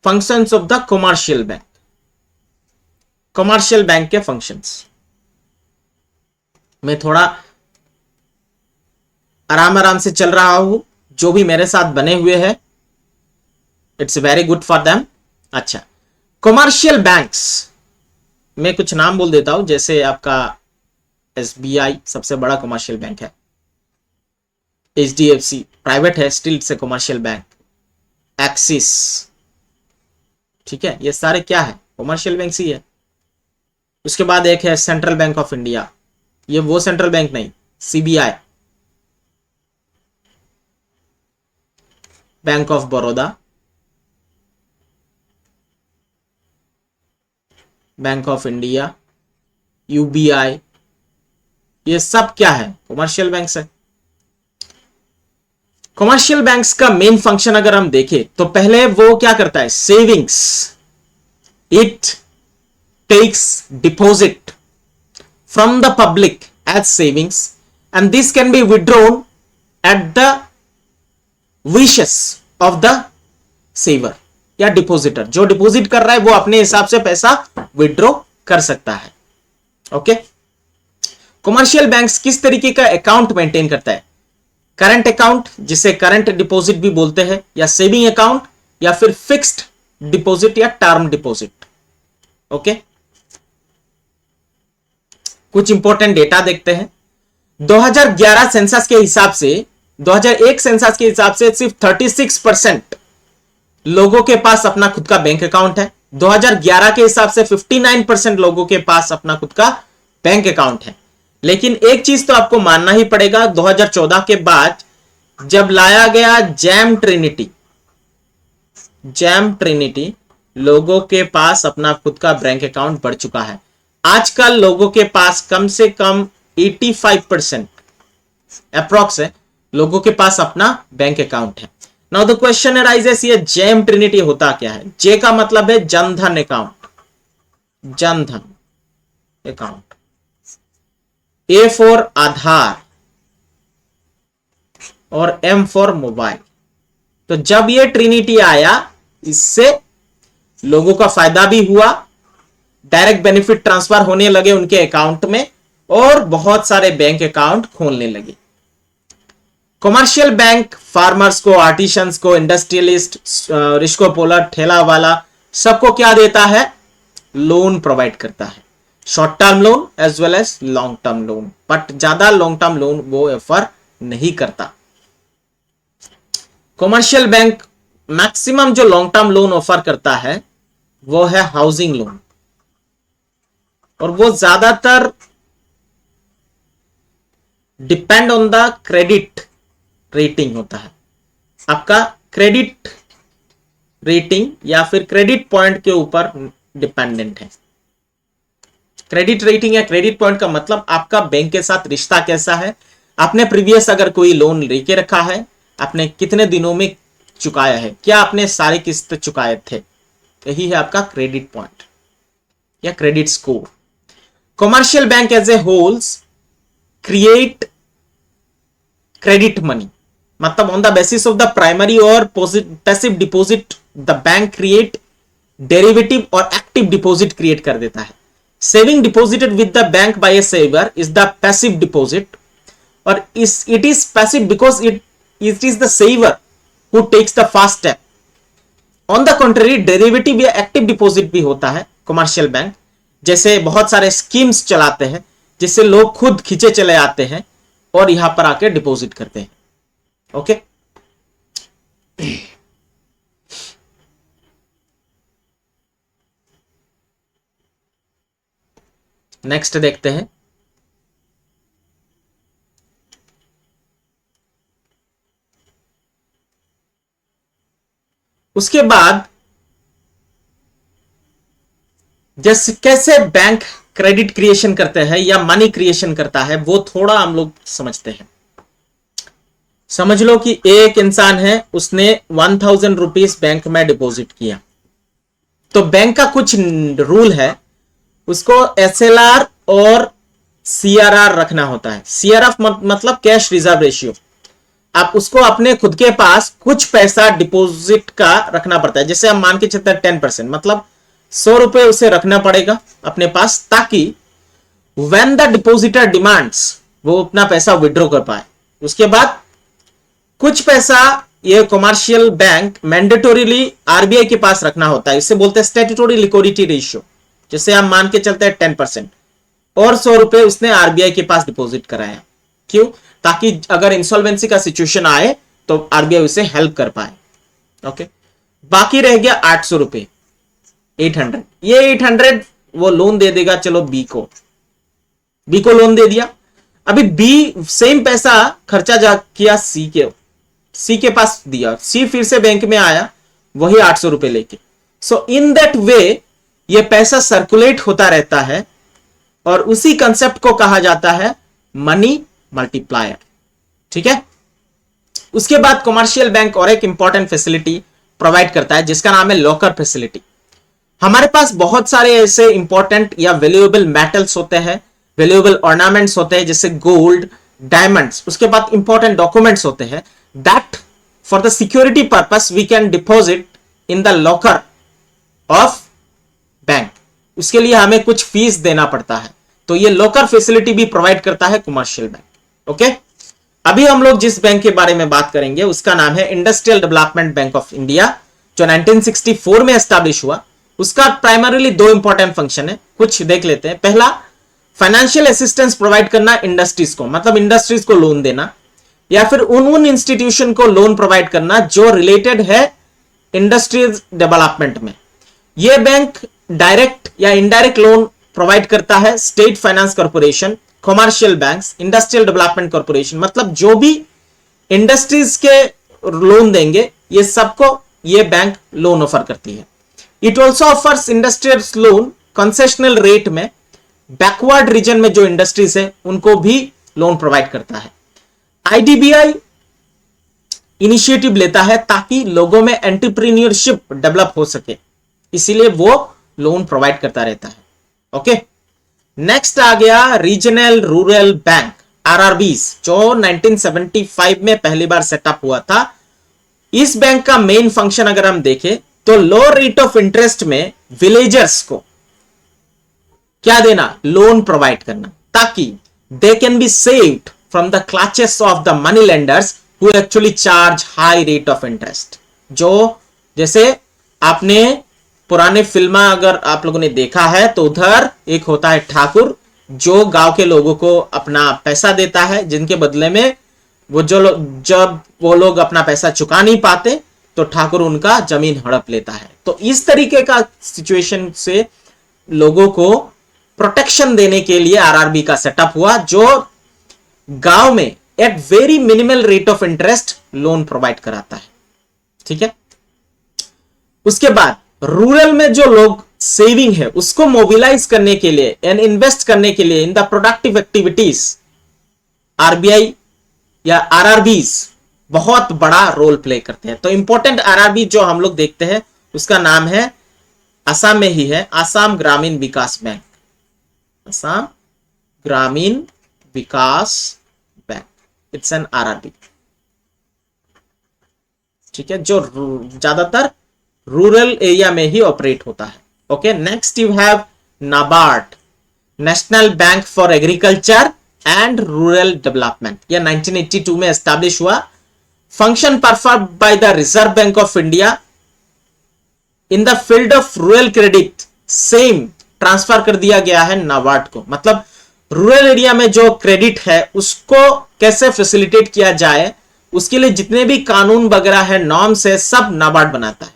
functions of the commercial bank. Commercial bank के functions मैं थोड़ा आराम आराम से चल रहा हूं, जो भी मेरे साथ बने हुए हैं it's very good for them. अच्छा, कमर्शियल बैंक्स मैं कुछ नाम बोल देता हूं, जैसे आपका एसबीआई सबसे बड़ा कमर्शियल बैंक है, एचडीएफसी प्राइवेट है, still it's a commercial bank, axis, ठीक है, ये सारे क्या है? कमर्शियल बैंक ही है। उसके बाद एक है सेंट्रल बैंक ऑफ इंडिया, ये वो सेंट्रल बैंक नहीं, CBI, bank of Baroda, bank of India, UBI, ये सब क्या है? कमर्शियल बैंक्स है। कमर्शियल बैंक्स का मेन फंक्शन अगर हम देखें तो पहले वो क्या करता है? Savings, it takes deposit from the public as savings and this can be withdrawn at the wishes of the saver या डिपॉजिटर। जो डिपॉजिट कर रहा है वो अपने हिसाब से पैसा विड्रॉ कर सकता है। ओके, कमर्शियल बैंक्स किस तरीके का अकाउंट मेंटेन करता है? करंट अकाउंट, जिसे करंट डिपॉजिट भी बोलते हैं, या सेविंग अकाउंट, या फिर फिक्स्ड डिपॉजिट या टर्म डिपॉजिट। ओके, कुछ इंपॉर्टेंट डेटा देखते हैं। 2011 सेंसस के हिसाब से, 2001 सेंसस के हिसाब से सिर्फ 36% लोगों के पास अपना खुद का बैंक अकाउंट है। 2011 के हिसाब से 59% लोगों के पास अपना खुद का बैंक अकाउंट है। लेकिन एक चीज तो आपको मानना ही पड़ेगा, 2014 के बाद जब लाया गया जैम ट्रिनिटी, लोगों के पास अपना खुद का बैंक अकाउंट बढ़ चुका है। आजकल लोगों के पास कम से कम 85% अप्रॉक्स है लोगों के पास अपना बैंक अकाउंट है। नाउ द क्वेश्चन अराइजेस, ये जैम ट्रिनिटी होता क्या है? जे का मतलब है Jan Dhan account, Jan Dhan account. A for Aadhaar और एम फॉर मोबाइल। तो जब ये ट्रिनिटी आया, इससे लोगों का फायदा भी हुआ, डायरेक्ट बेनिफिट ट्रांसफर होने लगे उनके अकाउंट में, और बहुत सारे बैंक अकाउंट खोलने लगे। कमर्शियल बैंक फार्मर्स को, आर्टिशंस को, इंडस्ट्रियलिस्ट, रिस्को पोलर, ठेला वाला, सबको क्या देता है? लोन प्रोवाइड करता है, short term loan as well as long term loan, but ज्यादा लॉन्ग टर्म लोन वो ऑफर नहीं करता। कमर्शियल बैंक मैक्सिमम जो लॉन्ग टर्म लोन ऑफर करता है वो है हाउसिंग लोन, और वो ज्यादातर depend on the credit rating होता है। आपका क्रेडिट रेटिंग या फिर क्रेडिट पॉइंट के ऊपर डिपेंडेंट है। क्रेडिट रेटिंग या क्रेडिट पॉइंट का मतलब आपका बैंक के साथ रिश्ता कैसा है, आपने प्रीवियस अगर कोई लोन लेके रखा है, आपने कितने दिनों में चुकाया है, क्या आपने सारी किस्त चुकाए थे, यही है आपका क्रेडिट पॉइंट या credit score. Commercial bank as a wholes create credit money, मतलब on the basis of the primary और passive deposit the bank create derivative और एक्टिव डिपॉजिट क्रिएट कर देता है। Saving deposited with the bank by a saver is the passive deposit, और it is passive because it is the saver who takes the first step. On the contrary derivative या active deposit भी होता है commercial bank, जैसे बहुत सारे schemes चलाते हैं जिससे लोग खुद खींचे चले आते हैं और यहां पर आके डिपॉजिट करते हैं। ओके, नेक्स्ट देखते हैं। उसके बाद जैसे कैसे बैंक क्रेडिट क्रिएशन करते हैं या मनी क्रिएशन करता है, वो थोड़ा हम लोग समझते हैं। समझ लो कि एक इंसान है, उसने 1000 रुपीज बैंक में डिपॉजिट किया, तो बैंक का कुछ रूल है, उसको एसएलआर और सीआरआर रखना होता है। सीआरआर मतलब कैश रिजर्व रेशियो। आप उसको अपने खुद के पास कुछ पैसा डिपॉजिट का रखना पड़ता है। जैसे हम मान के चलते हैं 10%, मतलब 100 रुपए उसे रखना पड़ेगा अपने पास, ताकि व्हेन द डिपॉजिटर डिमांड्स वो अपना पैसा विड्रॉ कर पाए। उसके बाद कुछ पैसा ये कमर्शियल बैंक मैंडेटोरीली आरबीआई के पास रखना होता है, इसे बोलते हैं स्टैट्यूटरी लिक्विडिटी रेशियो। जैसे हम मान के चलते हैं 10%, और 100 रुपए उसने आरबीआई के पास डिपॉजिट कराया। क्यों? ताकि अगर इंसॉल्वेंसी का सिचुएशन आए तो आरबीआई उसे हेल्प कर पाए। ओके, बाकी रह गया 800 रुपए, 800। ये 800 वो लोन दे देगा, चलो बी को लोन दे दिया। अभी बी सेम पैसा खर्चा जा किया सी के पास दिया, सी फिर से बैंक में आया वही 800 रुपए लेके। सो इन दैट वे ये पैसा सर्कुलेट होता रहता है, और उसी कंसेप्ट को कहा जाता है मनी मल्टीप्लायर। ठीक है, उसके बाद कमर्शियल बैंक और एक इंपॉर्टेंट फैसिलिटी प्रोवाइड करता है जिसका नाम है लॉकर फैसिलिटी। हमारे पास बहुत सारे ऐसे इंपॉर्टेंट या वैल्यूएबल मेटल्स होते हैं, वैल्यूएबल ऑर्नामेंट्स होते हैं, जैसे गोल्ड, डायमंड्स। उसके बाद इंपॉर्टेंट डॉक्यूमेंट्स होते हैं that for the security purpose we can deposit in the locker of bank. उसके लिए हमें कुछ फीस देना पड़ता है, तो ये लॉकर फैसिलिटी भी प्रोवाइड करता है कमर्शियल बैंक। ओके, अभी हम लोग जिस बैंक के बारे में बात करेंगे उसका नाम है industrial development bank of India, जो 1964 में एस्टैब्लिश हुआ। उसका प्राइमरीली दो इंपॉर्टेंट फंक्शन है, कुछ देख लेते हैं। पहला, फाइनेंशियल असिस्टेंस प्रोवाइड करना इंडस्ट्रीज को, मतलब इंडस्ट्रीज को लोन देना, या फिर उन इंस्टीट्यूशन को लोन प्रोवाइड करना जो रिलेटेड है इंडस्ट्रीज डेवलपमेंट में। यह बैंक डायरेक्ट या इनडायरेक्ट लोन प्रोवाइड करता है state finance corporation, commercial banks, industrial development corporation, मतलब जो भी इंडस्ट्रीज के लोन देंगे ये सबको ये बैंक लोन ऑफर करती है। It also offers industrial loan concessional rate में, बैकवर्ड रीजन में जो इंडस्ट्रीज है उनको भी लोन प्रोवाइड करता है। आईडीबीआई इनिशिएटिव लेता है ताकि लोगों में एंटरप्रेन्योरशिप डेवलप हो सके, इसीलिए वो लोन प्रोवाइड करता रहता है। ओके, नेक्स्ट आ गया रीजनल रूरल बैंक, आरआरबीज, जो 1975 में पहली बार सेटअप हुआ था। इस बैंक का मेन फंक्शन अगर हम देखें तो लो रेट ऑफ इंटरेस्ट में विलेजर्स को क्या देना, लोन प्रोवाइड करना, ताकि they can be saved from the clutches of the money lenders who actually charge high rate of interest. जो जैसे आपने पुराने फिल्म अगर आप लोगों ने देखा है तो उधर एक होता है ठाकुर जो गांव के लोगों को अपना पैसा देता है, जिनके बदले में वो जब वो लोग अपना पैसा चुका नहीं पाते तो ठाकुर उनका जमीन हड़प लेता है। तो इस तरीके का सिचुएशन से लोगों को प्रोटेक्शन देने के लिए आरआरबी का सेटअप हुआ, जो गांव में at very minimal rate of interest loan provide कराता है। ठीक है, उसके बाद रूरल में जो लोग सेविंग है उसको मोबिलाइज करने के लिए एंड इन्वेस्ट करने के लिए in the productive activities, RBI या आरआरबीज बहुत बड़ा रोल प्ले करते हैं। तो इंपॉर्टेंट आरआरबी जो हम लोग देखते हैं उसका नाम है, असम में ही है, आसाम ग्रामीण विकास बैंक, असम ग्रामीण विकास बैंक, इट्स एन आरआरबी। ठीक है, जो ज्यादातर रूरल एरिया में ही ऑपरेट होता है। Okay, next you have NABARD, national bank for agriculture and rural development. यह 1982 में एस्टैब्लिश हुआ। Function perform by the reserve Bank of India in the field of rural credit, same transfer कर दिया गया है नाबार्ड को। मतलब रूरल एरिया में जो क्रेडिट है उसको कैसे फैसिलिटेट किया जाए, उसके लिए जितने भी कानून वगैरह है, नॉर्म्स है, सब नाबार्ड बनाता है।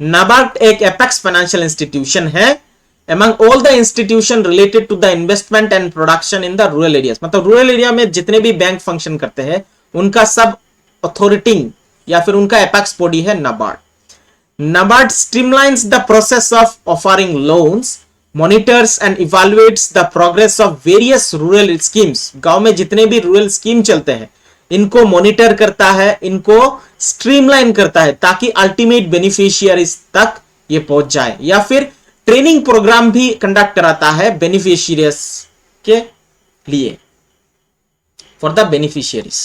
नाबार्ड एक एपेक्स फाइनेंशियल इंस्टीट्यूशन है among all the institution related to the investment and production in the rural areas। मतलब रूरल एरिया में जितने भी बैंक फंक्शन करते हैं उनका सब अथॉरिटी या फिर उनका एपेक्स बॉडी है NABARD. NABARD streamlines the process of offering loans, monitors and evaluates the progress of various rural schemes. गांव में जितने भी रूरल स्कीम चलते हैं इनको मॉनिटर करता है, इनको स्ट्रीमलाइन करता है ताकि अल्टीमेट बेनिफिशियरीज तक ये पहुंच जाए, या फिर ट्रेनिंग प्रोग्राम भी कंडक्ट कराता है बेनिफिशियरीज के लिए, for the beneficiaries.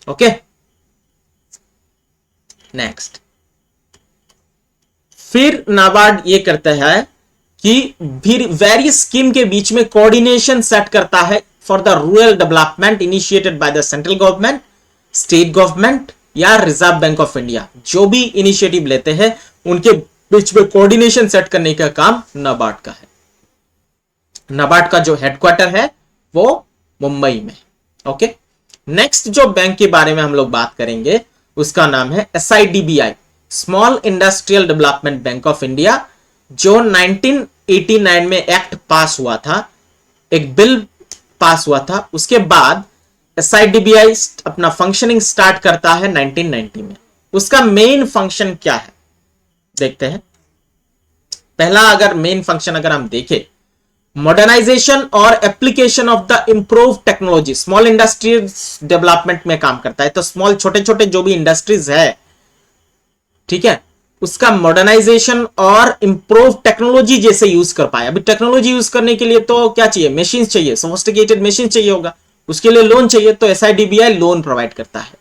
Okay, next फिर नाबार्ड ये करता है कि फिर वेरियस स्कीम के बीच में कोऑर्डिनेशन सेट करता है for the rural development initiated by the central government, state government या रिजर्व बैंक ऑफ इंडिया। जो भी इनिशिएटिव लेते हैं उनके बीच में कोऑर्डिनेशन सेट करने का काम नाबार्ड का है। नाबार्ड का जो हेडक्वार्टर है वो मुंबई में। ओके, नेक्स्ट जो बैंक के बारे में हम लोग बात करेंगे उसका नाम है SIDBI, small industrial development bank of India, जो 1989 में एक्ट पास हुआ था, एक बिल पास हुआ था। उसके बाद SIDBI अपना फंक्शनिंग स्टार्ट करता है 1990 में। उसका मेन फंक्शन क्या है देखते हैं। पहला अगर मेन फंक्शन अगर हम देखें, मॉडर्नाइजेशन और application of the improve technology, small industries development में काम करता है। तो स्मॉल छोटे छोटे जो भी इंडस्ट्रीज है, ठीक है, उसका मॉडर्नाइजेशन और इंप्रूव टेक्नोलॉजी जैसे यूज कर पाए। अभी टेक्नोलॉजी यूज करने के लिए तो क्या चाहिए, मशीन चाहिए, सोफिस्टिकेटेड मशीन चाहिए होगा, उसके लिए लोन चाहिए, तो SIDBI लोन प्रोवाइड करता है।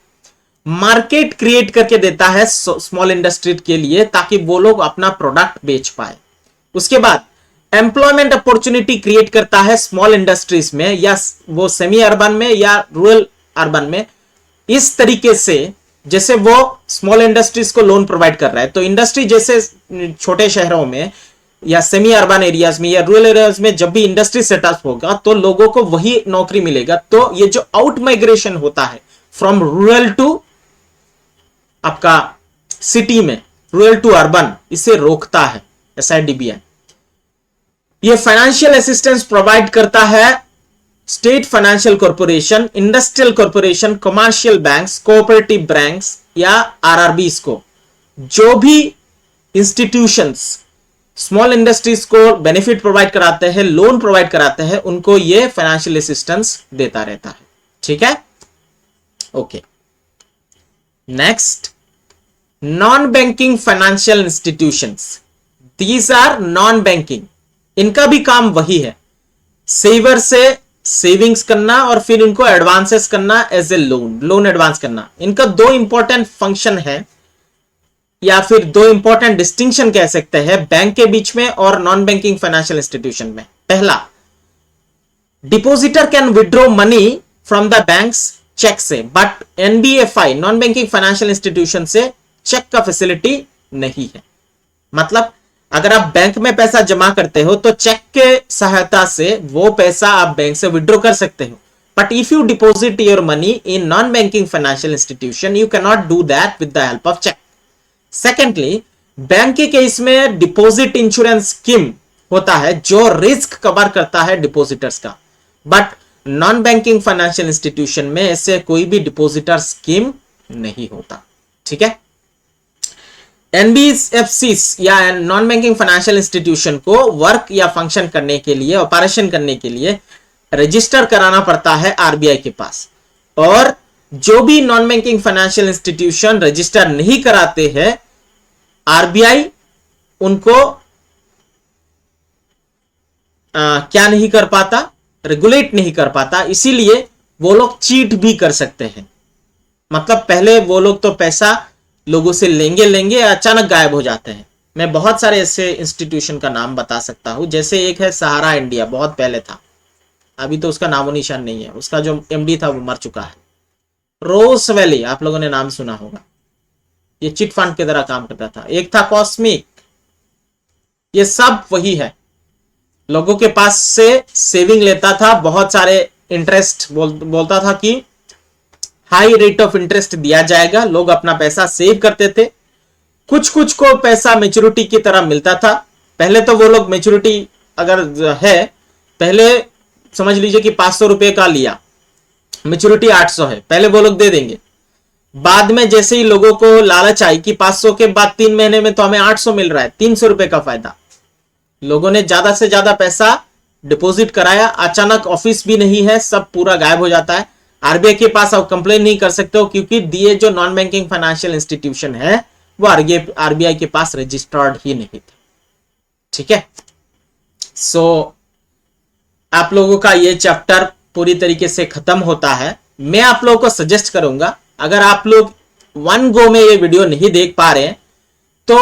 मार्केट क्रिएट करके देता है स्मॉल इंडस्ट्री के लिए, ताकि वो लोग अपना प्रोडक्ट बेच पाए। उसके बाद एम्प्लॉयमेंट अपॉर्चुनिटी क्रिएट करता है स्मॉल इंडस्ट्रीज में, या वो सेमी अर्बन में या रूरल अर्बन में, इस तरीके से जैसे वो स्मॉल इंडस्ट्रीज को लोन प्रोवाइड कर रहा है। तो इंडस्ट्री जैसे छोटे शहरों में या सेमी अर्बन एरियाज में या रूरल एरियाज में जब भी इंडस्ट्री सेटअप होगा तो लोगों को वही नौकरी मिलेगा। तो ये जो आउट माइग्रेशन होता है फ्रॉम रूरल टू आपका सिटी में, रूरल टू अर्बन, इसे रोकता है SIDBI। ये फाइनेंशियल असिस्टेंस प्रोवाइड करता है state financial corporation, industrial corporation, commercial banks, cooperative banks या RRBs को। जो भी इंस्टीट्यूशंस स्मॉल इंडस्ट्रीज को बेनिफिट प्रोवाइड कराते हैं, लोन प्रोवाइड कराते हैं, उनको ये फाइनेंशियल असिस्टेंस देता रहता है। ठीक है, okay. Next, non banking financial institutions, these are non banking. इनका भी काम वही है, सेवर से सेविंग्स करना और फिर इनको एडवांसेस करना एज ए लोन एडवांस करना। इनका दो इंपॉर्टेंट फंक्शन है, या फिर दो इंपॉर्टेंट डिस्टिंक्शन कह सकते हैं बैंक के बीच में और नॉन बैंकिंग फाइनेंशियल इंस्टीट्यूशन में। पहला, depositor can withdraw money from the banks cheque से, but NBFI non banking financial institution से चेक का फैसिलिटी नहीं है। मतलब अगर आप बैंक में पैसा जमा करते हो तो चेक के सहायता से वो पैसा आप बैंक से विड्रॉ कर सकते हो, but if you deposit your money in non banking financial institution you can not do that with the help of cheque. Secondly, bank के केस में डिपॉजिट इंश्योरेंस स्कीम होता है जो रिस्क कवर करता है डिपॉजिटर्स का, but non banking financial institution में ऐसे कोई भी डिपॉजिटर स्कीम नहीं होता। ठीक है, NBFCs या नॉन बैंकिंग फाइनेंशियल इंस्टीट्यूशन को वर्क या फंक्शन करने के लिए, ऑपरेशन करने के लिए रजिस्टर कराना पड़ता है RBI के पास, और जो भी non banking financial institution register नहीं कराते हैं RBI उनको क्या नहीं कर पाता, रेगुलेट नहीं कर पाता। इसीलिए वो लोग चीट भी कर सकते हैं। मतलब पहले वो लोग तो पैसा लोगों से लेंगे अचानक गायब हो जाते हैं। मैं बहुत सारे ऐसे इंस्टीट्यूशन का नाम बता सकता हूं, जैसे एक है सहारा इंडिया, बहुत पहले था, अभी तो उसका नामो निशान नहीं है। उसका जो MD था वो मर चुका है। रोज वैली, आप लोगों ने नाम सुना होगा, ये चिट फंड की तरह काम करता था। एक था कॉस्मिक, ये सब वही है। लोगों के पास से सेविंग लेता था, बहुत सारे इंटरेस्ट बोलता था कि हाई रेट ऑफ इंटरेस्ट दिया जाएगा, लोग अपना पैसा सेव करते थे। कुछ कुछ को पैसा मेच्योरिटी की तरह मिलता था। पहले तो वो लोग मेच्योरिटी अगर है, पहले समझ लीजिए कि 500 रुपए का लिया, मेच्योरिटी 800 है, पहले वो लोग दे देंगे। बाद में जैसे ही लोगों को लालच आई कि 500 के बाद 3 महीने में तो हमें 800 मिल रहा है, 300 रुपए का फायदा, लोगों ने ज्यादा से ज्यादा पैसा डिपॉजिट कराया। अचानक ऑफिस भी नहीं है, सब पूरा गायब हो जाता है। RBI के पास आप कंप्लेन नहीं कर सकते हो, क्योंकि दिए जो नॉन बैंकिंग फाइनेंशियल इंस्टीट्यूशन है वो RBI के पास रजिस्टर्ड ही नहीं थे। ठीक है, सो आप लोगों का ये चैप्टर पूरी तरीके से खत्म होता है। मैं आप लोगों को सजेस्ट करूंगा, अगर आप लोग वन गो में ये वीडियो नहीं देख पा रहे हैं तो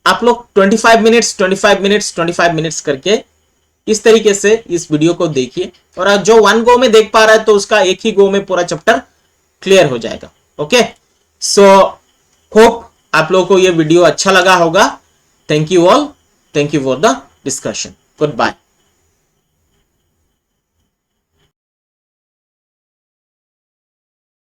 आप लोग 25 मिनट्स करके इस तरीके से इस वीडियो को देखिए, और जो वन गो में देख पा रहा है तो उसका एक ही गो में पूरा चैप्टर क्लियर हो जाएगा। ओके, सो होप आप लोगों को ये वीडियो अच्छा लगा होगा। Thank you all, thank you for the discussion, good bye.